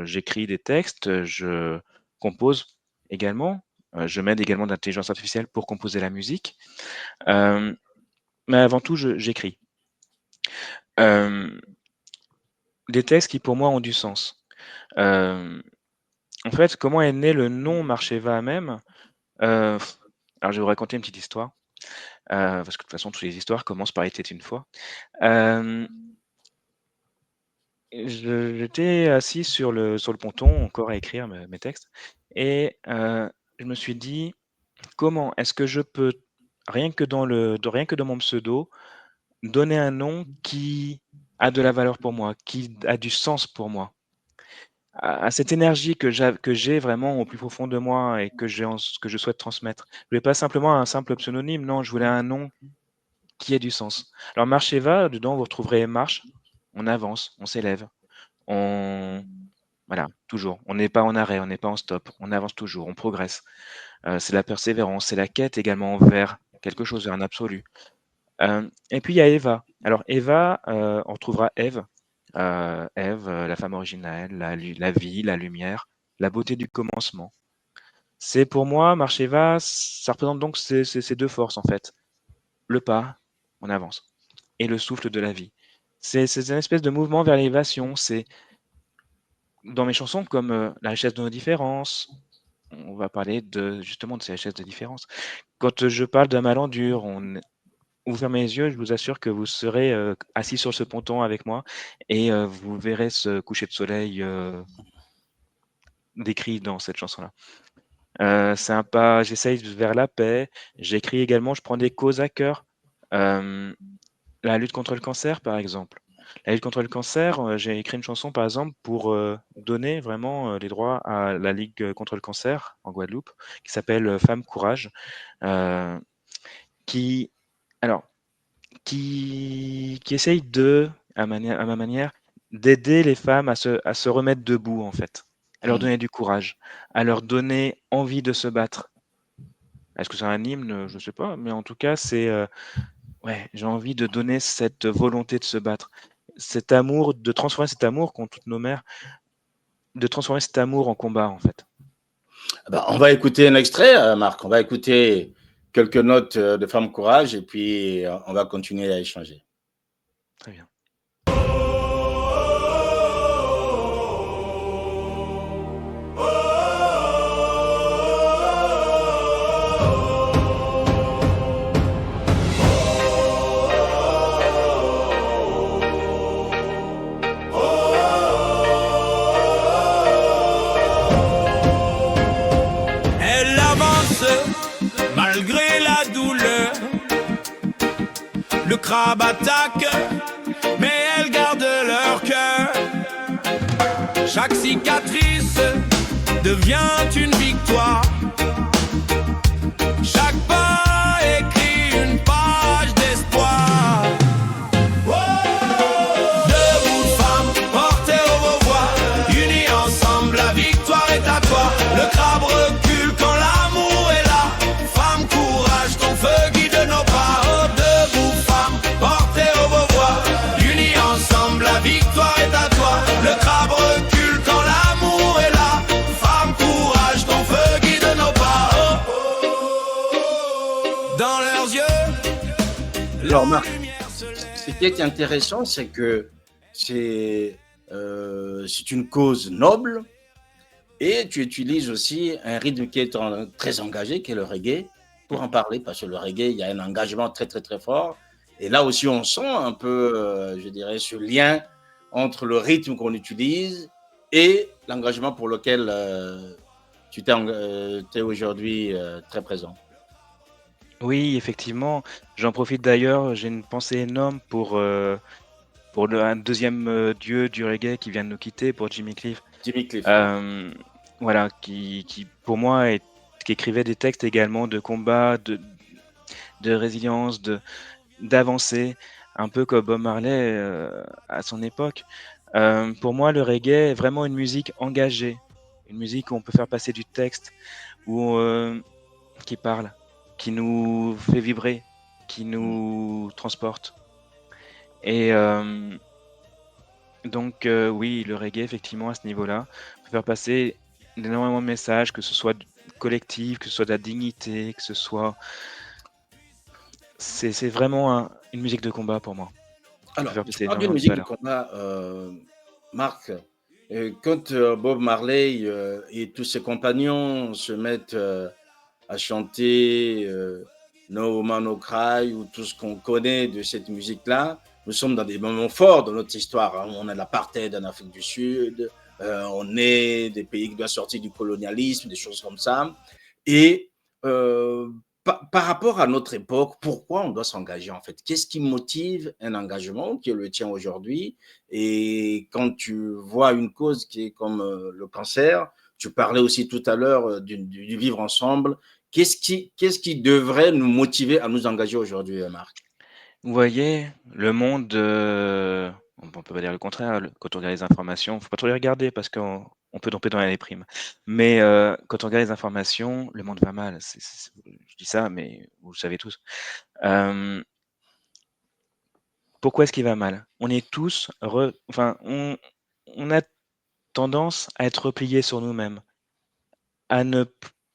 j'écris des textes, je compose également. Je m'aide également d'intelligence artificielle pour composer la musique. Euh, mais avant tout, j'écris. Euh, des textes qui, pour moi, ont du sens. Euh, en fait, comment est né le nom Marcheva même? Euh, alors, je vais vous raconter une petite histoire, parce que de toute façon, toutes les histoires commencent par était une fois. Euh, J'étais assis sur le ponton, encore à écrire mes textes, et je me suis dit, comment est-ce que je peux, rien que dans mon pseudo, donner un nom qui a de la valeur pour moi, qui a du sens pour moi, à cette énergie que j'ai vraiment au plus profond de moi et que je souhaite transmettre. Je voulais pas simplement un simple pseudonyme, non, je voulais un nom qui ait du sens. Alors Marcheva, dedans, vous retrouverez marche, on avance, on s'élève, on voilà, toujours. On n'est pas en arrêt, on n'est pas en stop, on avance toujours, on progresse. C'est la persévérance, c'est la quête également vers quelque chose, vers un absolu. Et puis il y a Eva. Alors Eva, on retrouvera Ève. Ève, la femme originelle, la vie, la lumière, la beauté du commencement. C'est pour moi, marche Eva, ça représente donc ces deux forces en fait. Le pas, on avance, et le souffle de la vie. C'est une espèce de mouvement vers l'élévation. C'est dans mes chansons comme La richesse de nos différences. On va parler justement de ces richesses de différence. Quand je parle d'un malendur, vous fermez les yeux, je vous assure que vous serez assis sur ce ponton avec moi et vous verrez ce coucher de soleil décrit dans cette chanson-là. C'est un pas, j'essaye vers la paix. J'écris également, je prends des causes à cœur. La lutte contre le cancer, par exemple. La lutte contre le cancer, j'ai écrit une chanson, par exemple, pour donner vraiment les droits à la Ligue contre le cancer en Guadeloupe, qui s'appelle Femmes Courage, euh, qui, alors, qui essaye à ma manière, d'aider les femmes à se remettre debout, en fait, à leur Mmh. donner du courage, à leur donner envie de se battre. Est-ce que c'est un hymne? Je ne sais pas, mais en tout cas, ouais, j'ai envie de donner cette volonté de se battre, cet amour, de transformer cet amour qu'ont toutes nos mères, de transformer cet amour en combat, en fait. Bah, on va écouter un extrait, Marc. On va écouter quelques notes de Femme Courage et puis on va continuer à échanger. Très bien. le crabe attaque, mais elles gardent leur cœur. Chaque cicatrice devient une victoire. Chaque pas écrit une page d'espoir. Debout femmes, portez haut vos voix, unis ensemble, la victoire est à toi. Le crabe recule quand l'amour est là. Femme, courage, ton feu guide nos pas. Oh, debout femmes, portez haut vos voix, unis ensemble, la victoire est à toi. Le crabe recule quand l'amour est là. Femme, courage, ton feu guide nos pas. Oh, dans leurs yeux, Alors, la Marc, lumière se lève. ce qui est intéressant, c'est que c'est une cause noble et tu utilises aussi un rythme qui est très engagé, qui est le reggae, pour en parler, parce que le reggae, il y a un engagement très, très, très fort. Et là aussi, on sent un peu, je dirais, ce lien entre le rythme qu'on utilise et l'engagement pour lequel tu es aujourd'hui très présent. Oui, effectivement. J'en profite d'ailleurs, j'ai une pensée énorme pour un deuxième dieu du reggae qui vient de nous quitter, pour Jimmy Cliff. Jimmy Cliff. Euh, voilà, qui pour moi qui écrivait des textes également de combat, de résilience, d'avancée, un peu comme Bob Marley à son époque. Pour moi, le reggae est vraiment une musique engagée, une musique où on peut faire passer du texte, qui parle, qui nous fait vibrer, qui nous transporte. Et donc, oui, le reggae, effectivement, à ce niveau-là, peut faire passer énormément de messages, que ce soit collectif, que ce soit de la dignité, que ce soit... C'est vraiment une musique de combat pour moi. Alors, Faire tu passer parles d'une énormément de musique de valeurs. combat, Marc. Quand Bob Marley et tous ses compagnons se mettent à chanter No Woman No Cry ou tout ce qu'on connaît de cette musique-là, nous sommes dans des moments forts de notre histoire. Hein. On a l'apartheid en Afrique du Sud, on est des pays qui doivent sortir du colonialisme, des choses comme ça. Et par rapport à notre époque, pourquoi on doit s'engager en fait? Qu'est-ce qui motive un engagement qui est le tien aujourd'hui? Et quand tu vois une cause qui est comme le cancer, tu parlais aussi tout à l'heure du vivre ensemble. Qu'est-ce qui devrait nous motiver à nous engager aujourd'hui, Marc? Vous voyez, le monde, on peut pas dire le contraire, quand on regarde les informations, faut pas trop les regarder parce qu'on peut tomber dans la déprime. Mais quand on regarde les informations, le monde va mal. Je dis ça, mais vous le savez tous. Pourquoi est-ce qu'il va mal? On est tous, enfin, on a tendance à être repliés sur nous-mêmes, à ne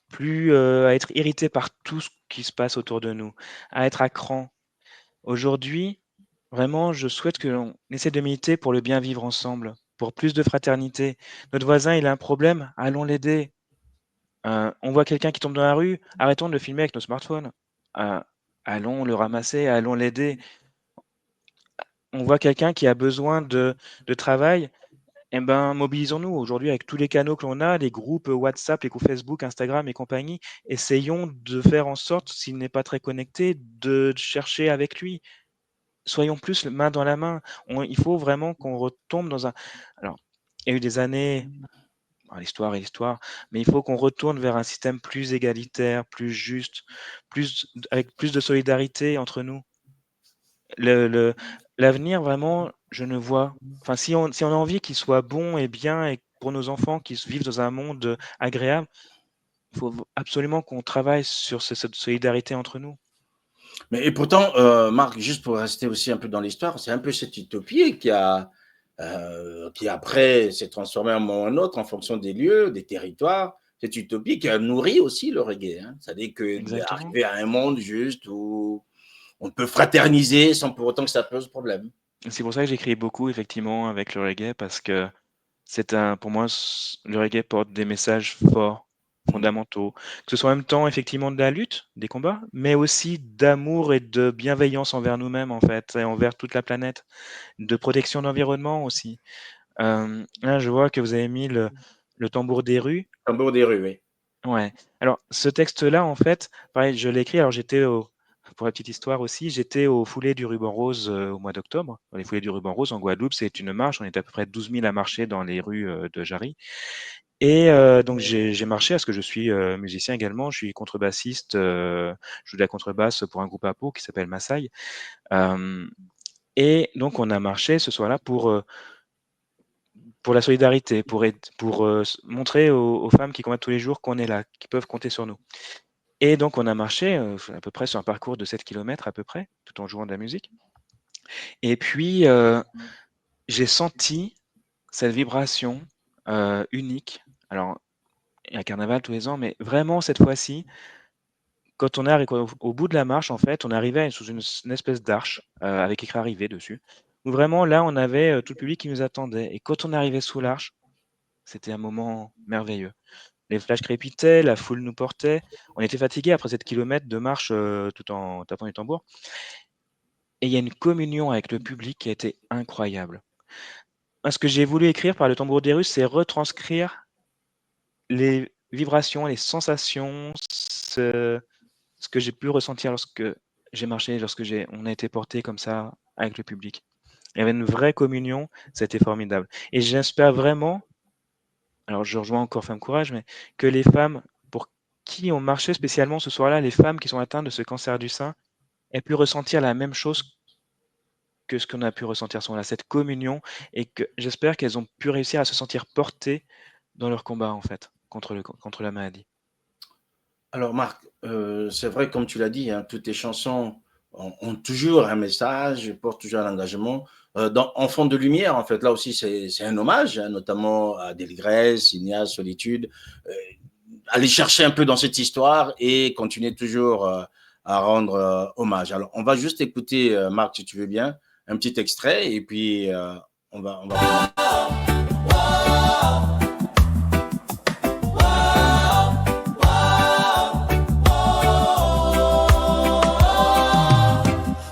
plus, à être irrités par tout ce qui se passe autour de nous, à être à cran. Aujourd'hui, vraiment, je souhaite que l'on essaie de militer pour le bien vivre ensemble, pour plus de fraternité. Notre voisin, il a un problème, allons l'aider. On voit quelqu'un qui tombe dans la rue, arrêtons de le filmer avec nos smartphones. Allons le ramasser, allons l'aider. On voit quelqu'un qui a besoin de travail, eh ben, mobilisons-nous. Aujourd'hui, avec tous les canaux que l'on a, les groupes WhatsApp, les groupes Facebook, Instagram et compagnie, essayons de faire en sorte, s'il n'est pas très connecté, de chercher avec lui. Soyons plus main dans la main. Il faut vraiment qu'on retombe dans un... Alors, il y a eu des années, l'histoire est l'histoire, mais il faut qu'on retourne vers un système plus égalitaire, plus juste, avec plus de solidarité entre nous. L'avenir, vraiment, je ne vois... Enfin, si on a envie qu'il soit bon et bien, et pour nos enfants qui vivent dans un monde agréable, il faut absolument qu'on travaille sur cette solidarité entre nous. Mais et pourtant, Marc, juste pour rester aussi un peu dans l'histoire, c'est un peu cette utopie qui après s'est transformée à un moment ou à un autre en fonction des lieux, des territoires. Cette utopie qui a nourri aussi le reggae. Hein. C'est-à-dire Exactement. qu'arriver à un monde juste où on peut fraterniser sans pour autant que ça pose problème. C'est pour ça que j'écris beaucoup, effectivement, avec le reggae, parce que pour moi, le reggae porte des messages forts, fondamentaux, que ce soit en même temps, effectivement, de la lutte, des combats, mais aussi d'amour et de bienveillance envers nous-mêmes, en fait, et envers toute la planète, de protection de l'environnement aussi. Là, je vois que vous avez mis le tambour des rues. Tambour des rues, oui. Ouais. Alors, ce texte-là, en fait, pareil, je l'ai écrit, alors j'étais pour la petite histoire aussi, j'étais au foulée du ruban rose au mois d'octobre. Les foulées du ruban rose en Guadeloupe, c'est une marche. On était à peu près 12 000 à marcher dans les rues de Jarry. Et donc j'ai marché parce que je suis musicien également. Je suis contrebassiste. Je joue de la contrebasse pour un groupe à Pau qui s'appelle Maasai. Et donc on a marché ce soir-là pour la solidarité, pour montrer aux femmes qui combattent tous les jours qu'on est là, qui peuvent compter sur nous. Et donc on a marché à peu près sur un parcours de 7 km à peu près, tout en jouant de la musique. Et puis j'ai senti cette vibration unique. Alors, il y a un carnaval tous les ans, mais vraiment cette fois-ci, quand on est au bout de la marche, en fait, on arrivait sous une espèce d'arche avec écrit arrivé dessus. Où vraiment là, on avait tout le public qui nous attendait. Et quand on arrivait sous l'arche, c'était un moment merveilleux. Les flashs crépitaient, la foule nous portait. On était fatigués après 7 kilomètres de marche tout en tapant du tambour. Et il y a une communion avec le public qui a été incroyable. Ce que j'ai voulu écrire par le tambour des Russes, c'est retranscrire les vibrations, les sensations, ce que j'ai pu ressentir lorsque j'ai marché, on a été porté comme ça avec le public. Il y avait une vraie communion, c'était formidable. Et j'espère vraiment, alors je rejoins encore Femme Courage, mais que les femmes pour qui on marchait spécialement ce soir-là, les femmes qui sont atteintes de ce cancer du sein, aient pu ressentir la même chose que ce qu'on a pu ressentir ce là cette communion, et que j'espère qu'elles ont pu réussir à se sentir portées dans leur combat, en fait, contre la maladie. Alors Marc, c'est vrai comme tu l'as dit, hein, toutes tes chansons ont toujours un message, portent toujours un engagement. Dans Enfants de lumière, en fait, là aussi c'est un hommage, hein, notamment à Déligresse, Ignace, Solitude. Aller chercher un peu dans cette histoire et continuer toujours à rendre hommage. Alors on va juste écouter, Marc, si tu veux bien, un petit extrait et puis on va...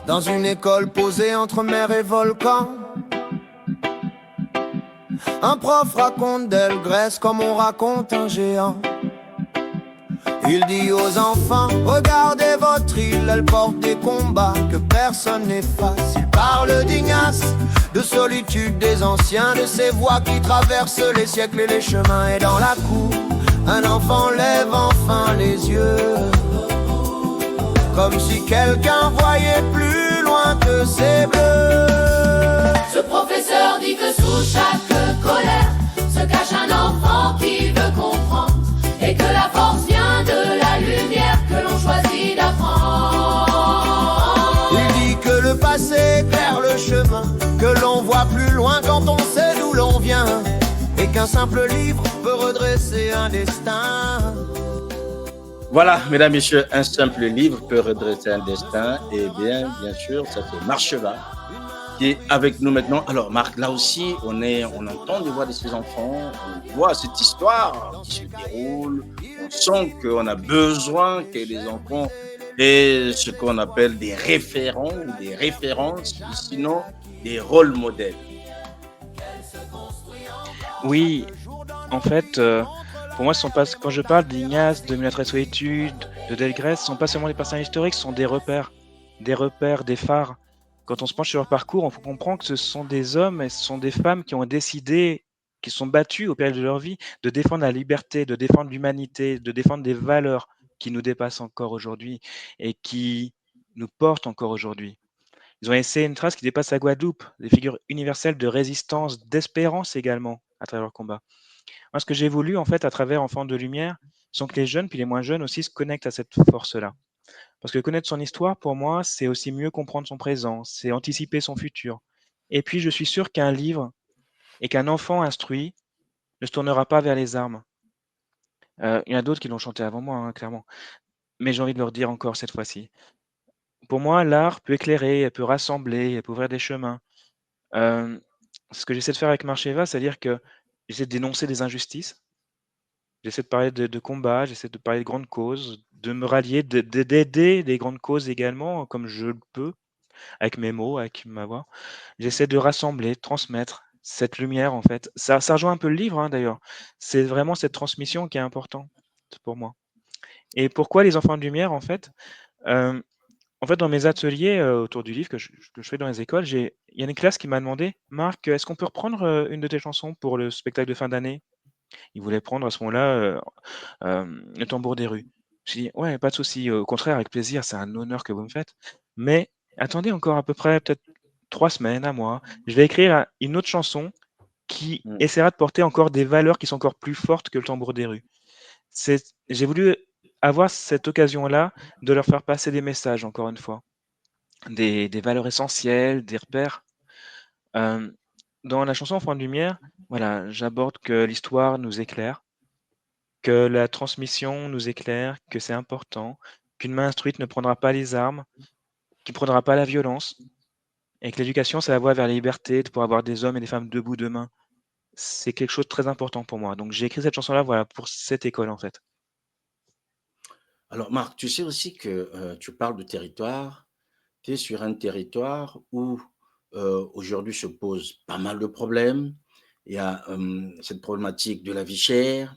Dans une école posée entre mer et volcan, un prof raconte Delgrès comme on raconte un géant. Il dit aux enfants, regardez votre île, elle porte des combats que personne n'efface. Il parle d'Ignace, de solitude des anciens, de ces voix qui traversent les siècles et les chemins. Et dans la cour, un enfant lève enfin les yeux, comme si quelqu'un voyait plus loin que ses bleus. Ce professeur dit que sous chaque colère se cache un enfant qui veut comprendre, et que la force vient de la lumière que l'on choisit d'apprendre. Il dit que le passé perd le chemin, que l'on voit plus loin quand on sait d'où l'on vient, et qu'un simple livre peut redresser un destin. Voilà, mesdames, messieurs, un simple livre peut redresser un destin. Et bien sûr, ça fait Marcheva qui est avec nous maintenant. Alors, Marc, là aussi, on entend les voix de ces enfants, on voit cette histoire qui se déroule. On sent qu'on a besoin que les enfants aient ce qu'on appelle des référents ou des références, sinon des rôles modèles. Oui, en fait, pour moi, quand je parle d'Ignace, de Mulatresse Solitude, de Delgrès, ce ne sont pas seulement des personnages historiques, ce sont des repères, des phares. Quand on se penche sur leur parcours, on comprend que ce sont des hommes et ce sont des femmes qui ont décidé, qui sont battus au péril de leur vie, de défendre la liberté, de défendre l'humanité, de défendre des valeurs qui nous dépassent encore aujourd'hui et qui nous portent encore aujourd'hui. Ils ont laissé une trace qui dépasse la Guadeloupe, des figures universelles de résistance, d'espérance également à travers leur combat. Moi, ce que j'ai voulu, en fait, à travers Enfants de lumière, c'est que les jeunes, puis les moins jeunes aussi, se connectent à cette force-là. Parce que connaître son histoire, pour moi, c'est aussi mieux comprendre son présent, c'est anticiper son futur. Et puis, je suis sûr qu'un livre et qu'un enfant instruit ne se tournera pas vers les armes. Il y en a d'autres qui l'ont chanté avant moi, hein, clairement. Mais j'ai envie de leur dire encore cette fois-ci. Pour moi, l'art peut éclairer, elle peut rassembler, elle peut ouvrir des chemins. Ce que j'essaie de faire avec Marcheva, c'est-à-dire que j'essaie de dénoncer des injustices, j'essaie de parler de combats, j'essaie de parler de grandes causes, de me rallier, d'aider les grandes causes également, comme je le peux, avec mes mots, avec ma voix. J'essaie de rassembler, de transmettre cette lumière, en fait. Ça rejoint un peu le livre, hein, d'ailleurs. C'est vraiment cette transmission qui est importante pour moi. Et pourquoi les enfants de lumière, en fait En fait, dans mes ateliers autour du livre que je fais dans les écoles, il y a une classe qui m'a demandé, Marc, est-ce qu'on peut reprendre une de tes chansons pour le spectacle de fin d'année? Ils voulaient prendre à ce moment-là le tambour des rues. J'ai dit, ouais, pas de souci, au contraire, avec plaisir, c'est un honneur que vous me faites. Mais attendez encore à peu près peut-être 3 semaines, un mois. Je vais écrire une autre chanson qui Mm. essaiera de porter encore des valeurs qui sont encore plus fortes que le tambour des rues. J'ai voulu avoir cette occasion-là de leur faire passer des messages, encore une fois, des valeurs essentielles, des repères. Euh, dans la chanson Enfant de lumière, voilà, j'aborde que l'histoire nous éclaire, que la transmission nous éclaire, que c'est important, qu'une main instruite ne prendra pas les armes, qui ne prendra pas la violence, et que l'éducation, c'est la voie vers la liberté, de pouvoir avoir des hommes et des femmes debout demain. C'est quelque chose de très important pour moi. Donc j'ai écrit cette chanson-là, voilà, pour cette école en fait. Alors, Marc, tu sais aussi que tu parles de territoire. Tu es sur un territoire où aujourd'hui se posent pas mal de problèmes. Il y a cette problématique de la vie chère.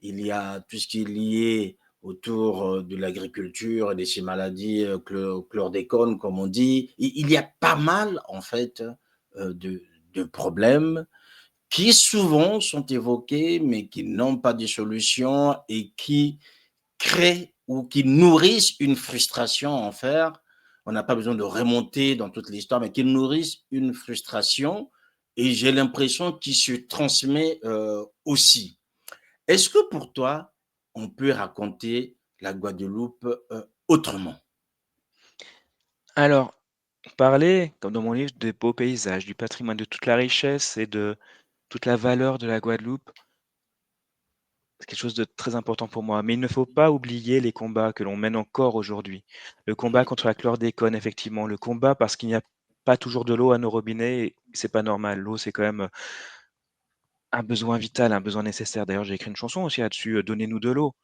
Il y a tout ce qui est lié autour de l'agriculture et de ces maladies chlordécone, comme on dit. Il y a pas mal, en fait, de problèmes qui souvent sont évoqués, mais qui n'ont pas de solution et qui créent ou qui nourrissent une frustration en fait. On n'a pas besoin de remonter dans toute l'histoire, mais qui nourrissent une frustration et j'ai l'impression qu'il se transmet aussi. Est-ce que pour toi, on peut raconter la Guadeloupe autrement? Alors, parler, comme dans mon livre, des beaux paysages, du patrimoine, de toute la richesse et de toute la valeur de la Guadeloupe, c'est quelque chose de très important pour moi. Mais il ne faut pas oublier les combats que l'on mène encore aujourd'hui. Le combat Oui, contre la chlordécone, effectivement. Le combat parce qu'il n'y a pas toujours de l'eau à nos robinets. Et c'est pas normal. L'eau, c'est quand même un besoin vital, un besoin nécessaire. D'ailleurs, j'ai écrit une chanson aussi là-dessus, Donnez-nous de l'eau.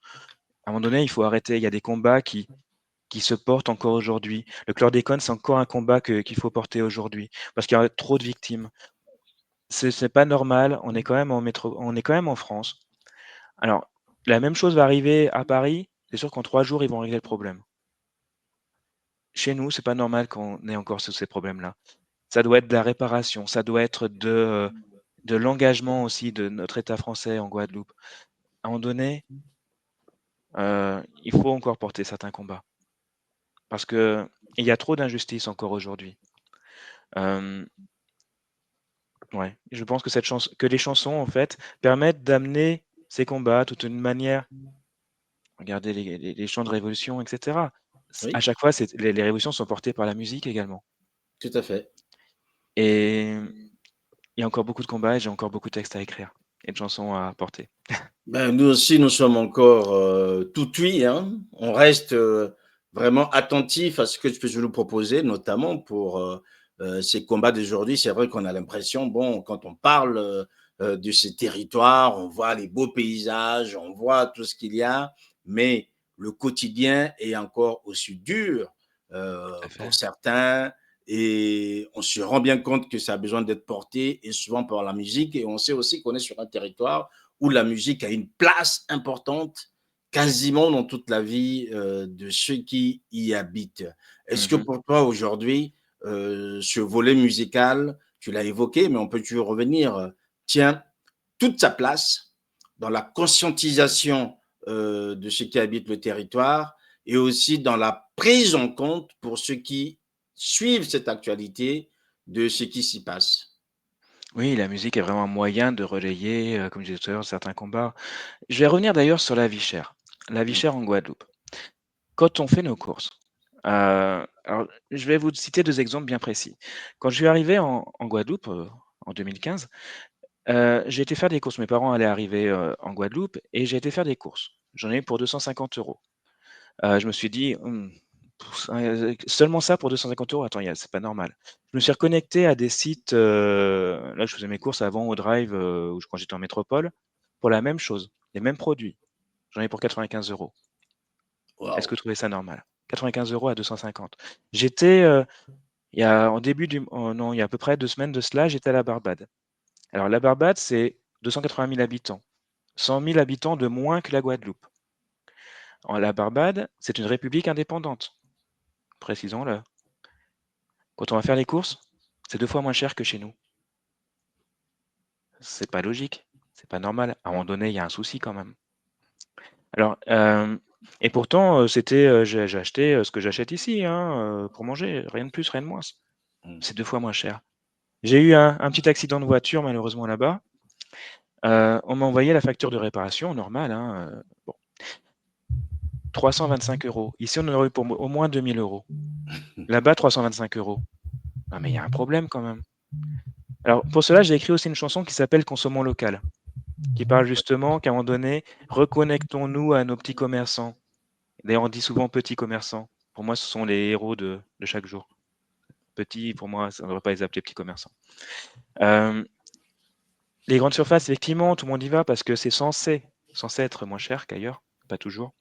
À un moment donné, il faut arrêter. Il y a des combats qui se portent encore aujourd'hui. Le chlordécone, c'est encore un combat qu'il faut porter aujourd'hui parce qu'il y a trop de victimes. C'est pas normal. On est quand même en France. Alors, la même chose va arriver à Paris. C'est sûr qu'en 3 jours, ils vont régler le problème. Chez nous, c'est pas normal qu'on ait encore ces problèmes-là. Ça doit être de la réparation, ça doit être de l'engagement aussi de notre État français en Guadeloupe. À un moment donné, il faut encore porter certains combats parce que il y a trop d'injustices encore aujourd'hui. Euh, ouais, je pense que que les chansons en fait permettent d'amener ces combats toute une manière. Regardez les chants de révolution, etc. À oui, chaque fois, les révolutions sont portées par la musique également. tout à fait. Et il y a encore beaucoup de combats et j'ai encore beaucoup de textes à écrire et de chansons à porter. Ben, nous aussi, nous sommes encore tout oui, hein. On reste vraiment attentif à ce que tu peux nous proposer, notamment pour ces combats d'aujourd'hui. C'est vrai qu'on a l'impression, bon, quand on parle de ces territoires, on voit les beaux paysages, on voit tout ce qu'il y a, mais le quotidien est encore aussi dur Tout à fait. pour certains. Et on se rend bien compte que ça a besoin d'être porté, et souvent par la musique. Et on sait aussi qu'on est sur un territoire où la musique a une place importante quasiment dans toute la vie de ceux qui y habitent. Est-ce que Mhm. pour toi aujourd'hui, ce volet musical, tu l'as évoqué, mais on peut toujours revenir, tient toute sa place dans la conscientisation de ceux qui habitent le territoire et aussi dans la prise en compte pour ceux qui suivent cette actualité de ce qui s'y passe? Oui, la musique est vraiment un moyen de relayer, comme je disais tout à l'heure, certains combats. Je vais revenir d'ailleurs sur la vie chère. La vie Mm. chère en Guadeloupe. Quand on fait nos courses, alors je vais vous citer 2 exemples bien précis. Quand je suis arrivé en Guadeloupe, en 2015, j'ai été faire des courses. Mes parents allaient arriver, en Guadeloupe et j'ai été faire des courses. J'en ai eu pour 250 €. Je me suis dit: pour ça, seulement ça pour 250 €? Attends, c'est pas normal». Je me suis reconnecté à des sites, là, je faisais mes courses avant au Drive, ou quand j'étais en métropole, pour la même chose, les mêmes produits. J'en ai pour 95 €. Est-ce que Waouh! vous trouvez ça normal? 95 € à 250. J'étais, non, il y a à peu près 2 semaines de cela, j'étais à la Barbade. Alors la Barbade, c'est 280 000 habitants, 100 000 habitants de moins que la Guadeloupe. La Barbade, c'est une république indépendante. précisons-le. Quand on va faire les courses, c'est 2 fois moins cher que chez nous. C'est pas logique, c'est pas normal. À un moment donné, il y a un souci quand même. Alors, et pourtant, j'ai acheté, ce que j'achète ici, hein, pour manger, rien de plus, rien de moins. Mmh. C'est 2 fois moins cher. J'ai eu un petit accident de voiture malheureusement là-bas. On m'a envoyé la facture de réparation normale, hein, bon, 325 €. Ici, on en aurait eu pour au moins 2 000 €. Là-bas, 325 €. Non, mais il y a un problème quand même. Alors pour cela, j'ai écrit aussi une chanson qui s'appelle «Consommons local», qui parle justement qu'à un moment donné, reconnectons-nous à nos petits commerçants. D'ailleurs, on dit souvent petits commerçants. Pour moi, ce sont les héros de chaque jour. Petits, pour moi, ça ne devrait pas les appeler petits commerçants. Les grandes surfaces, effectivement, tout le monde y va parce que c'est censé être moins cher qu'ailleurs, pas toujours.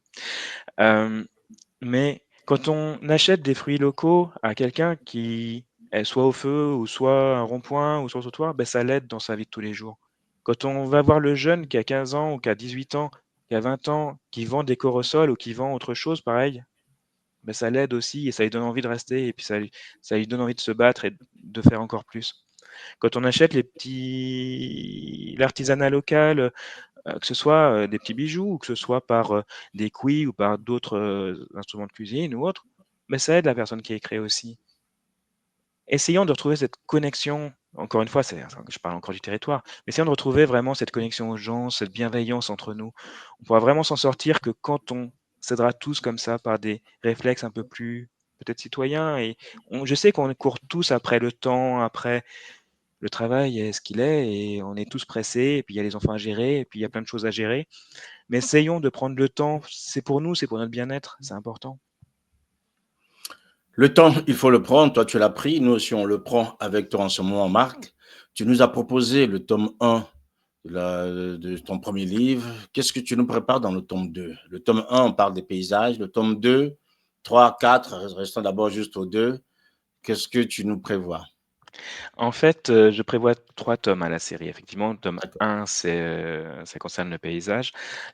Mais quand on achète des fruits locaux à quelqu'un qui est soit au feu ou soit à un rond-point ou sur le trottoir, ben ça l'aide dans sa vie de tous les jours. Quand on va voir le jeune qui a 15 ans ou qui a 18 ans, qui a 20 ans, qui vend des corosol ou qui vend autre chose pareil, ben ça l'aide aussi et ça lui donne envie de rester et puis ça lui donne envie de se battre et de faire encore plus. Quand on achète l'artisanat local, que ce soit, des petits bijoux ou que ce soit par, des couilles ou par d'autres, instruments de cuisine ou autres, mais ça aide la personne qui est créée aussi. Essayons de retrouver cette connexion, encore une fois, je parle encore du territoire, mais essayons de retrouver vraiment cette connexion aux gens, cette bienveillance entre nous. On pourra vraiment s'en sortir que quand on s'aidera tous comme ça par des réflexes un peu plus peut-être citoyens et je sais qu'on court tous après le temps, après le travail est ce qu'il est et on est tous pressés et puis il y a les enfants à gérer et puis il y a plein de choses à gérer. Mais essayons de prendre le temps, c'est pour nous, c'est pour notre bien-être, c'est important. Le temps, il faut le prendre. Toi, tu l'as pris. Nous aussi, on le prend avec toi en ce moment, Marc. Tu nous as proposé le tome 1 de ton premier livre. Qu'est-ce que tu nous prépares dans le tome 2? Le tome 1, on parle des paysages. Le tome 2, 3, 4, restons d'abord juste au 2. Qu'est-ce que tu nous prévois? En fait, je prévois 3 tomes à la série. Effectivement, tome D'accord. 1, ça concerne le paysage.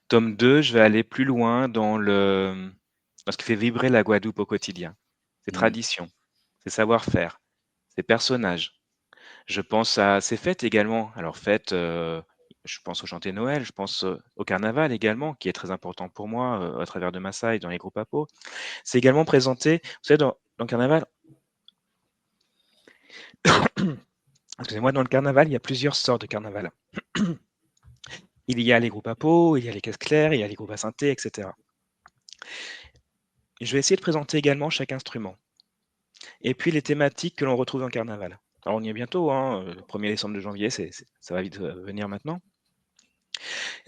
Tome 2, je vais aller plus loin dans ce qui fait vibrer la Guadeloupe au quotidien. Ses Mmh. traditions, ses savoir-faire, ses personnages. Je pense à ces fêtes également. Alors fêtes, je pense au chanter Noël, je pense, au carnaval également, qui est très important pour moi, à travers de Maasai dans les groupes Apo. C'est également présenté, vous savez, dans le carnaval, excusez-moi, dans le carnaval, il y a plusieurs sortes de carnaval. Il y a les groupes Apo, il y a les caisses claires, il y a les groupes à synthé, etc. Je vais essayer de présenter également chaque instrument. Et puis les thématiques que l'on retrouve dans le carnaval. Alors on y est bientôt, hein, le 1er décembre de janvier, ça va vite venir maintenant.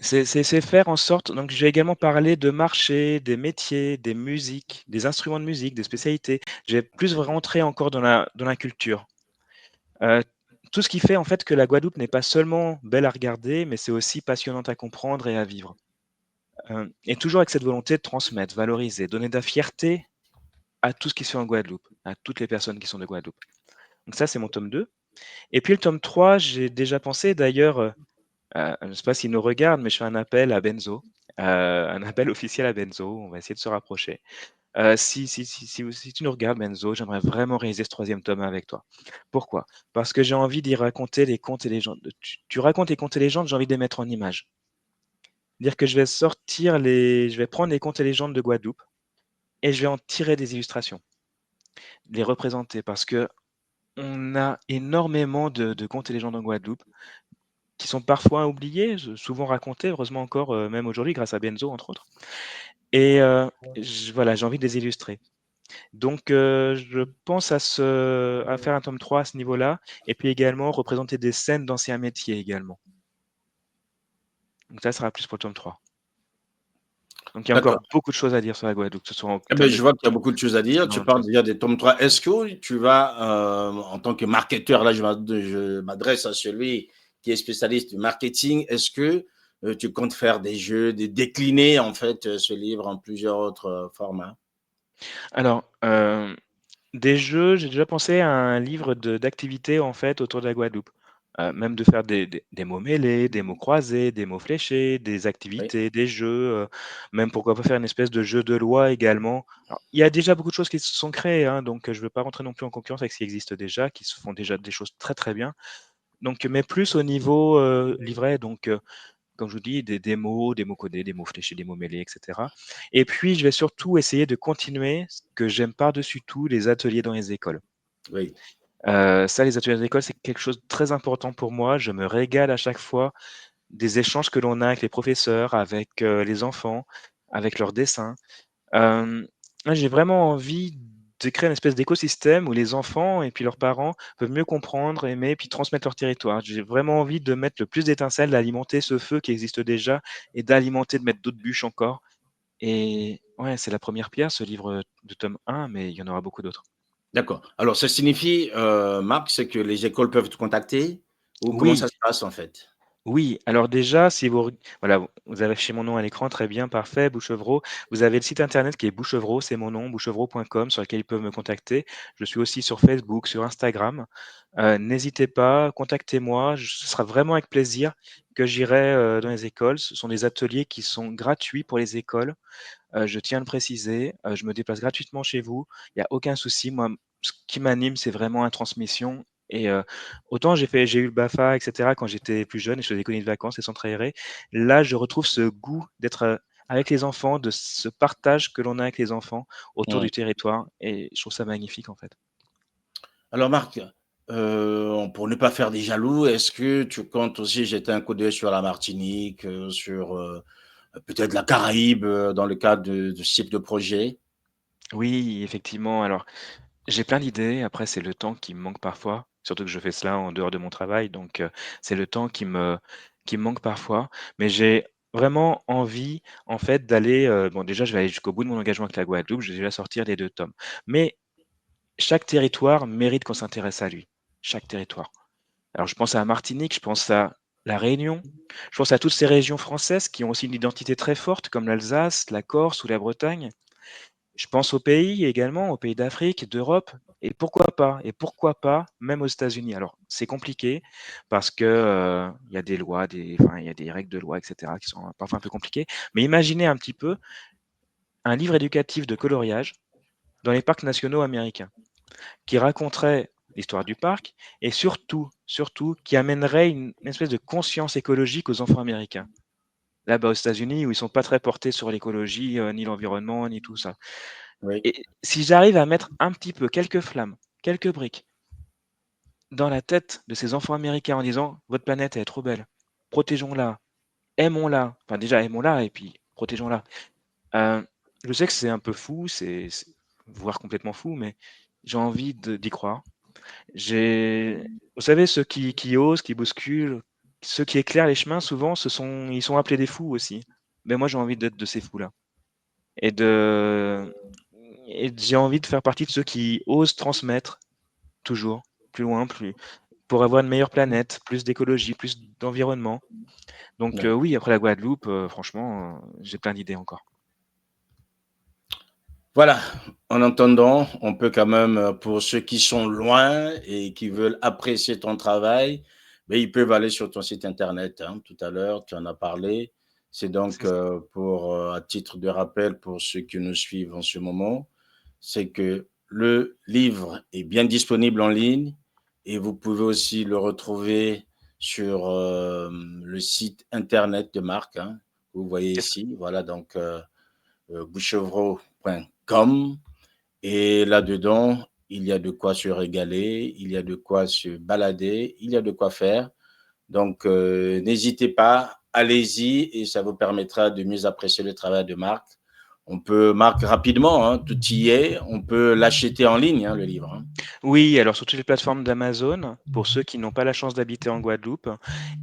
C'est faire en sorte, donc je vais également parler de marché, des métiers, des musiques, des instruments de musique, des spécialités. Je vais plus rentrer encore dans la culture. Tout ce qui fait en fait que la Guadeloupe n'est pas seulement belle à regarder, mais c'est aussi passionnante à comprendre et à vivre. Et toujours avec cette volonté de transmettre, valoriser, donner de la fierté à tout ce qui se fait en Guadeloupe, à toutes les personnes qui sont de Guadeloupe. Donc ça, c'est mon tome 2. Et puis le tome 3, j'ai déjà pensé d'ailleurs, je ne sais pas s'il nous regarde, mais je fais un appel à Benzo, un appel officiel à Benzo, on va essayer de se rapprocher. Si tu nous regardes Benzo, j'aimerais vraiment réaliser ce 3e tome avec toi. Pourquoi? Parce que j'ai envie d'y raconter les contes et légendes. Tu racontes les contes et légendes, j'ai envie de les mettre en images. Dire que je vais prendre les contes et légendes de Guadeloupe et je vais en tirer des illustrations, les représenter parce qu'on a énormément de contes et légendes en Guadeloupe qui sont parfois oubliés, souvent racontés, heureusement encore, même aujourd'hui grâce à Benzo entre autres et voilà, j'ai envie de les illustrer. Donc je pense à faire un tome 3 à ce niveau-là et puis également représenter des scènes d'anciens métiers également. Donc ça sera plus pour le tome 3. Donc il y a encore D'accord. beaucoup de choses à dire sur la Guadeloupe, que ce soit en Eh ben, termes de je vois qu'il y a culture, beaucoup de choses à dire. Tu dans parles déjà des tomes 3. Est-ce que tu vas, en tant que marketeur, là, je m'adresse à celui qui est spécialiste du marketing, est-ce que tu comptes faire des jeux, décliner en fait ce livre en plusieurs autres formats? Alors, des jeux, j'ai déjà pensé à un livre d'activités en fait autour de la Guadeloupe. même de faire des mots mêlés, des mots croisés, des mots fléchés, des Oui, activités, des jeux, même pourquoi pas faire une espèce de jeu de loi également. Alors, il y a déjà beaucoup de choses qui se sont créées, hein, donc je ne veux pas rentrer non plus en concurrence avec ce qui existe déjà, qui se font déjà des choses très, très bien. Donc, mais plus au niveau, livret, donc comme je vous dis, des mots codés, des mots fléchés, des mots mêlés, et cetera. Et puis, je vais surtout essayer de continuer ce que j'aime par-dessus tout, les ateliers dans les écoles. oui. Ça, les ateliers d'école, c'est quelque chose de très important pour moi. Je me régale à chaque fois des échanges que l'on a avec les professeurs, avec, les enfants, avec leurs dessins. Moi, j'ai vraiment envie de créer une espèce d'écosystème où les enfants et puis leurs parents peuvent mieux comprendre, aimer, puis transmettre leur territoire. J'ai vraiment envie de mettre le plus d'étincelles, d'alimenter ce feu qui existe déjà et d'alimenter, de mettre d'autres bûches encore. Et ouais, c'est la première pierre, ce livre, de tome 1, mais il y en aura beaucoup d'autres. D'accord. Alors, ça signifie, Marc, c'est que les écoles peuvent te contacter ou comment ça Oui. se passe en fait? Oui, alors déjà, si vous voilà, vous avez affichez mon nom à l'écran, très bien, parfait, Bouchevreau. Vous avez le site internet qui est Bouchevreau, c'est mon nom, bouchevreau.com, sur lequel ils peuvent me contacter. Je suis aussi sur Facebook, sur Instagram. N'hésitez pas, contactez-moi, ce sera vraiment avec plaisir que j'irai, dans les écoles. Ce sont des ateliers qui sont gratuits pour les écoles. Je tiens à le préciser, je me déplace gratuitement chez vous, il y a aucun souci. Moi, ce qui m'anime, c'est vraiment la transmission et autant j'ai eu le BAFA et cetera quand j'étais plus jeune et je faisais des colonies de vacances, et centres aérés. Là, je retrouve ce goût d'être, avec les enfants, de ce partage que l'on a avec les enfants autour Mmh. du territoire et je trouve ça magnifique, en fait. Alors Marc, pour ne pas faire des jaloux, est-ce que tu comptes aussi jeter un coup d'œil sur la Martinique, sur, peut-être la Caraïbe, dans le cadre de ce type de projet? Oui, effectivement, alors j'ai plein d'idées, après c'est le temps qui me manque parfois, surtout que je fais cela en dehors de mon travail, donc c'est le temps qui me manque parfois. Mais j'ai vraiment envie, en fait, d'aller, bon déjà je vais aller jusqu'au bout de mon engagement avec la Guadeloupe, je vais déjà sortir les 2 tomes. Mais chaque territoire mérite qu'on s'intéresse à lui, chaque territoire. Alors je pense à la Martinique, je pense à la Réunion, je pense à toutes ces régions françaises qui ont aussi une identité très forte comme l'Alsace, la Corse ou la Bretagne. Je pense aux pays également, aux pays d'Afrique, d'Europe et pourquoi pas même aux États-Unis. Alors, c'est compliqué parce que, il y a des lois, il y a des règles de loi et cetera qui sont parfois un peu compliquées. Mais imaginez un petit peu un livre éducatif de coloriage dans les parcs nationaux américains, qui raconterait l'histoire du parc et surtout qui amènerait une espèce de conscience écologique aux enfants américains. Là-bas aux États-Unis où ils sont pas très portés sur l'écologie, ni l'environnement, ni tout ça. Oui, Et si j'arrive à mettre un petit peu quelques flammes, quelques briques dans la tête de ces enfants américains en disant: «Votre planète, elle est trop belle, protégeons-la, aimons-la», enfin déjà aimons-la et puis protégeons-la. Heu, je sais que c'est un peu fou, c'est voire complètement fou, mais j'ai envie d'y croire. Vous savez ceux qui osent, qui bousculent, ceux qui éclairent les chemins souvent ils sont appelés des fous aussi. Mais moi j'ai envie d'être de ces fous-là et de j'ai envie de faire partie de ceux qui osent transmettre toujours, plus loin, plus pour avoir une meilleure planète, plus d'écologie, plus d'environnement. Donc oui. oui, après la Guadeloupe, franchement, j'ai plein d'idées encore. Voilà, en entendant, on peut quand même, pour ceux qui sont loin et qui veulent apprécier ton travail, beh, ils peuvent aller sur ton site internet, hein. Tout à l'heure, tu en as parlé. C'est donc, C'est ça. à titre de rappel pour ceux qui nous suivent en ce moment, c'est que le livre est bien disponible en ligne et vous pouvez aussi le retrouver sur, le site internet de Marc, hein, que vous voyez C'est ça. ici. Voilà donc, bouchevreau.com et là-dedans, il y a de quoi se régaler, il y a de quoi se balader, il y a de quoi faire. Donc, n'hésitez pas, allez-y et ça vous permettra de mieux apprécier le travail de Marc. On peut, Marc, rapidement, hein, tout y est, on peut l'acheter en ligne, hein, le livre, hein. Oui, alors sur toutes les plateformes d'Amazon, pour ceux qui n'ont pas la chance d'habiter en Guadeloupe,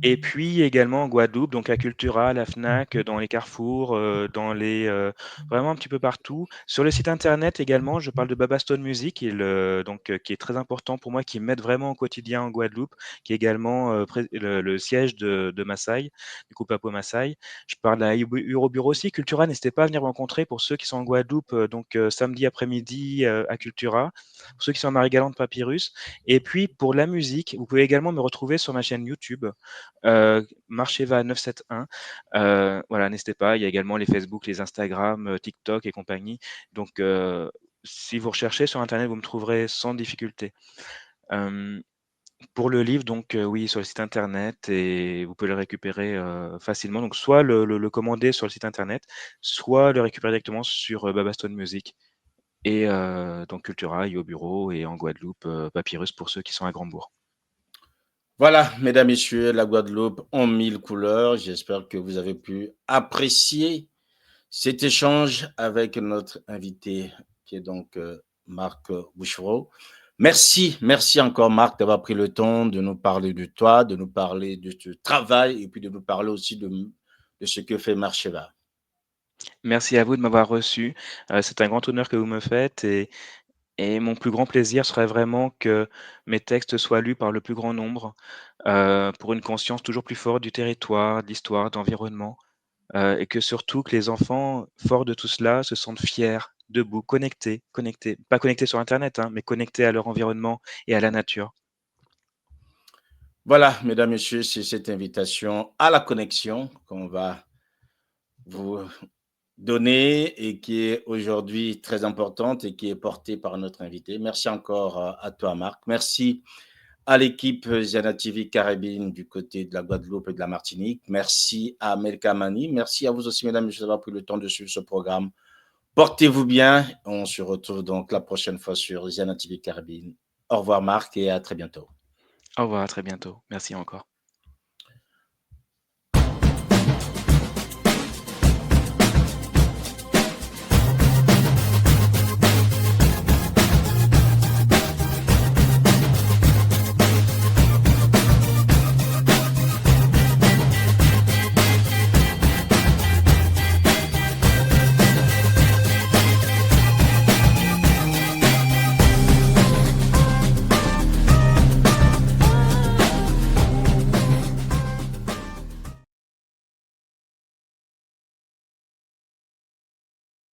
et puis également en Guadeloupe, donc à Cultura, à la Fnac, dans les carrefours, vraiment un petit peu partout. Sur le site internet également, je parle de Babastone Music, qui est très important pour moi, qui m'aide vraiment au quotidien en Guadeloupe, qui est également le siège de Maasai, du groupe Apo Maasai. Je parle à Uroburo aussi. Cultura, n'hésitez pas à venir me rencontrer pour pour ceux qui sont en Guadeloupe, donc samedi après-midi à Cultura, pour ceux qui sont à Marie-Galante, Papyrus. Et puis pour la musique, vous pouvez également me retrouver sur ma chaîne YouTube, Marcheva 971. Voilà, n'hésitez pas, il y a également les Facebook, les Instagram, TikTok et compagnie. Donc si vous recherchez sur internet, vous me trouverez sans difficulté. Pour le livre, donc oui, sur le site internet, et vous pouvez le récupérer facilement. Donc soit le commander sur le site internet, soit le récupérer directement sur Babastone Music et donc Cultura et au bureau, et en Guadeloupe, Papyrus pour ceux qui sont à Grandbourg. Voilà, mesdames, messieurs, la Guadeloupe en 1000 couleurs. J'espère que vous avez pu apprécier cet échange avec notre invité qui est donc Marc Bouchereau. Merci encore Marc d'avoir pris le temps de nous parler de toi, de nous parler de ce travail et puis de nous parler aussi de ce que fait Marcheva. Merci à vous de m'avoir reçu. C'est un grand honneur que vous me faites, et mon plus grand plaisir serait vraiment que mes textes soient lus par le plus grand nombre, pour une conscience toujours plus forte du territoire, de l'histoire, d'environnement, et que surtout que les enfants, forts de tout cela, se sentent fiers, debout, connectés, pas connectés sur internet, hein, mais connectés à leur environnement et à la nature. Voilà, mesdames, messieurs, c'est cette invitation à la connexion qu'on va vous donner et qui est aujourd'hui très importante et qui est portée par notre invité. Merci encore à toi, Marc. Merci à l'équipe Ziana TV Caribbean du côté de la Guadeloupe et de la Martinique. Merci à Melka Mani. Merci à vous aussi, mesdames et messieurs, d'avoir pris le temps de suivre ce programme. Portez-vous bien. On se retrouve donc la prochaine fois sur Ziana TV Caribbean. Au revoir, Marc, et à très bientôt. Au revoir, à très bientôt. Merci encore.